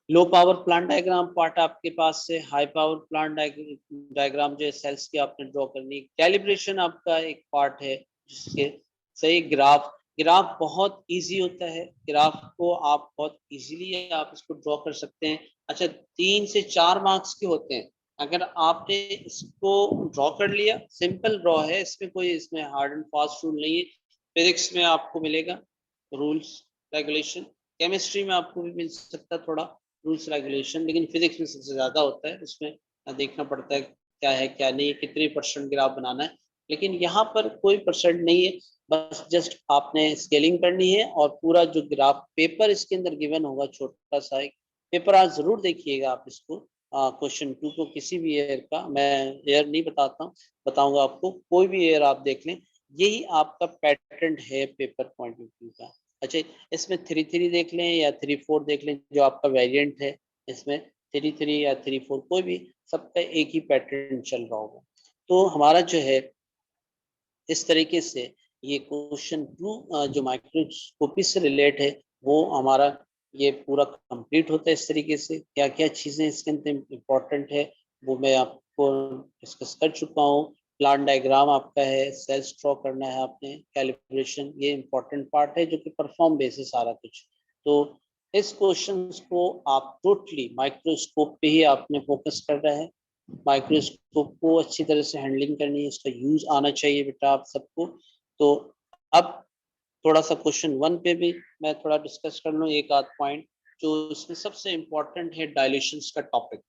Low power plant diagram part आपके पास से, हाई पावर प्लांट डायग्राम जो है सेल्स की आपने ड्रॉ करनी, कैलिब्रेशन आपका एक पार्ट है जिसके सही ग्राफ बहुत इजी होता है, ग्राफ को आप बहुत इजीली आप इसको ड्रॉ कर सकते हैं। अच्छा, 3 से 4 मार्क्स के होते हैं। अगर आपने इसको ड्रॉ कर लिया, सिंपल ड्रॉ है, इसमें कोई इसमें हार्ड एंड फास्ट रूल नहीं है। फिजिक्स में आपको मिलेगा रूल्स रेगुलेशन, केमिस्ट्री में आपको भी मिल सकता है थोड़ा रूल्स रेगुलेशन, लेकिन फिजिक्स में सबसे ज्यादा होता है, उसमें देखना पड़ता है क्या नहीं है, कितने परसेंट ग्राफ बनाना है। लेकिन यहाँ पर कोई परसेंट नहीं है, बस जस्ट आपने स्केलिंग करनी है और पूरा जो ग्राफ पेपर इसके अंदर गिवन होगा, छोटा सा एक पेपर, आज जरूर देखिएगा आप इसको। क्वेश्चन 2 को किसी भी ईयर का, मैं ईयर नहीं बताता हूँ, बताऊंगा आपको, कोई भी ईयर आप देख लें, यही आपका पैटर्न है पेपर पॉइंट ऑफ व्यू का। अच्छा, इसमें 3-3 देख लें या 3-4 देख लें, जो आपका वेरिएंट है इसमें 3-3 या 3-4 कोई भी, सबका एक ही पैटर्न चल रहा होगा। तो हमारा जो है इस तरीके से ये क्वेश्चन 2 जो माइक्रोस्कोपी से रिलेट है वो हमारा ये पूरा कंप्लीट होता है। इस तरीके से क्या क्या चीज़ें इसके अंदर इम्पोर्टेंट है वो मैं आपको डिस्कस कर चुका हूँ। प्लान डायग्राम आपका है, सेल्स ड्रॉ करना है आपने, कैलिब्रेशन ये इम्पोर्टेंट पार्ट है जो कि परफॉर्म बेसिस सारा कुछ। तो इस क्वेश्चन को आप टोटली माइक्रोस्कोप पे ही आपने फोकस कर रहा है, माइक्रोस्कोप को अच्छी तरह से हैंडलिंग करनी है, इसका यूज आना चाहिए बेटा आप सबको। तो अब थोड़ा सा क्वेश्चन 1 पे भी मैं थोड़ा डिस्कस कर लूँ एक आध पॉइंट, जो इसमें सबसे इम्पोर्टेंट है, डायल्यूशंस का टॉपिक।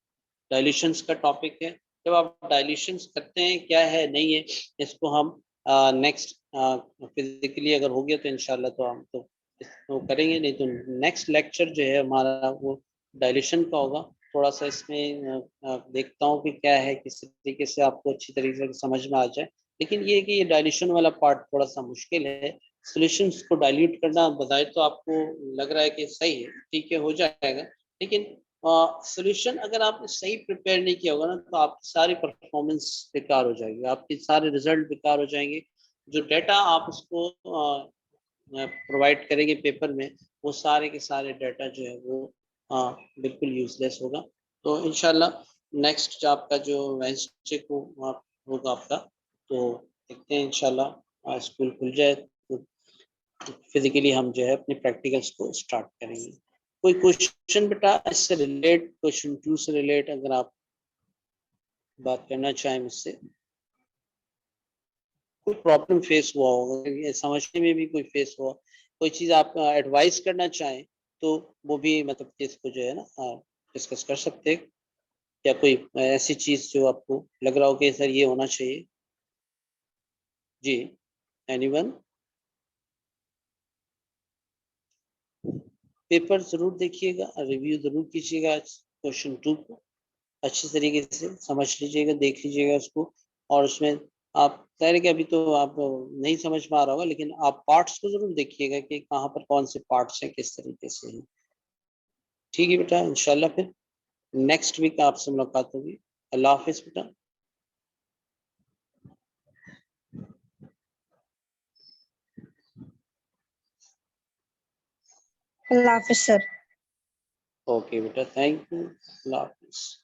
डायल्यूशंस का टॉपिक है, जब आप डायल्यूशंस करते हैं क्या है नहीं है, इसको हम नेक्स्ट फिजिकली अगर हो गया तो इंशाल्लाह तो हम तो इसको करेंगे, नहीं तो नेक्स्ट लेक्चर जो है हमारा वो डायल्यूशन का होगा। थोड़ा सा इसमें देखता हूँ कि क्या है, किस तरीके से आपको अच्छी तरीके से समझ में आ जाए। लेकिन ये कि ये डायल्यूशन वाला पार्ट थोड़ा सा मुश्किल है, सॉल्यूशंस को डाइल्यूट करना बताए तो आपको लग रहा है कि सही है, ठीक है, हो जाएगा। लेकिन सॉल्यूशन अगर आपने सही प्रिपेयर नहीं किया होगा ना, तो आपकी सारी परफॉर्मेंस बेकार हो जाएगी, आपके सारे रिजल्ट बेकार हो जाएंगे। जो डाटा आप उसको प्रोवाइड करेंगे पेपर में, वो सारे के सारे डाटा जो है वो बिल्कुल यूजलेस होगा। तो इंशाल्लाह नेक्स्ट जो आपका जो वेंसडे को होगा आपका, तो देखते हैं इंशाल्लाह स्कूल खुल जाए तो फिजिकली हम जो है अपने प्रैक्टिकल्स को स्टार्ट करेंगे। कोई क्वेश्चन बेटा इससे रिलेट, क्वेश्चन 2 से रिलेट अगर आप बात करना चाहें मुझसे, कोई प्रॉब्लम फेस हुआ होगा, ये समझने में भी कोई फेस हुआ, कोई चीज़ आप एडवाइस करना चाहें, तो वो भी मतलब कि इसको जो है ना डिस्कस कर सकते हैं। या कोई ऐसी चीज़ जो आपको लग रहा हो कि सर ये होना चाहिए। जी, एनीवन? पेपर ज़रूर देखिएगा, रिव्यू ज़रूर कीजिएगा क्वेश्चन 2 को, अच्छी तरीके से समझ लीजिएगा, देख लीजिएगा उसको। और उसमें आप कह रहे कि अभी तो आप नहीं समझ में आ रहा होगा, लेकिन आप पार्ट्स को ज़रूर देखिएगा कि कहाँ पर कौन से पार्ट्स हैं, किस तरीके से हैं। ठीक है बेटा, इंशाल्लाह फिर नेक्स्ट वीक आपसे मुलाकात होगी। अल्लाह हाफिज़ बेटा। अल्लाह हाफिज सर। ओके बेटा, थैंक यू, अल्लाह हाफिज़।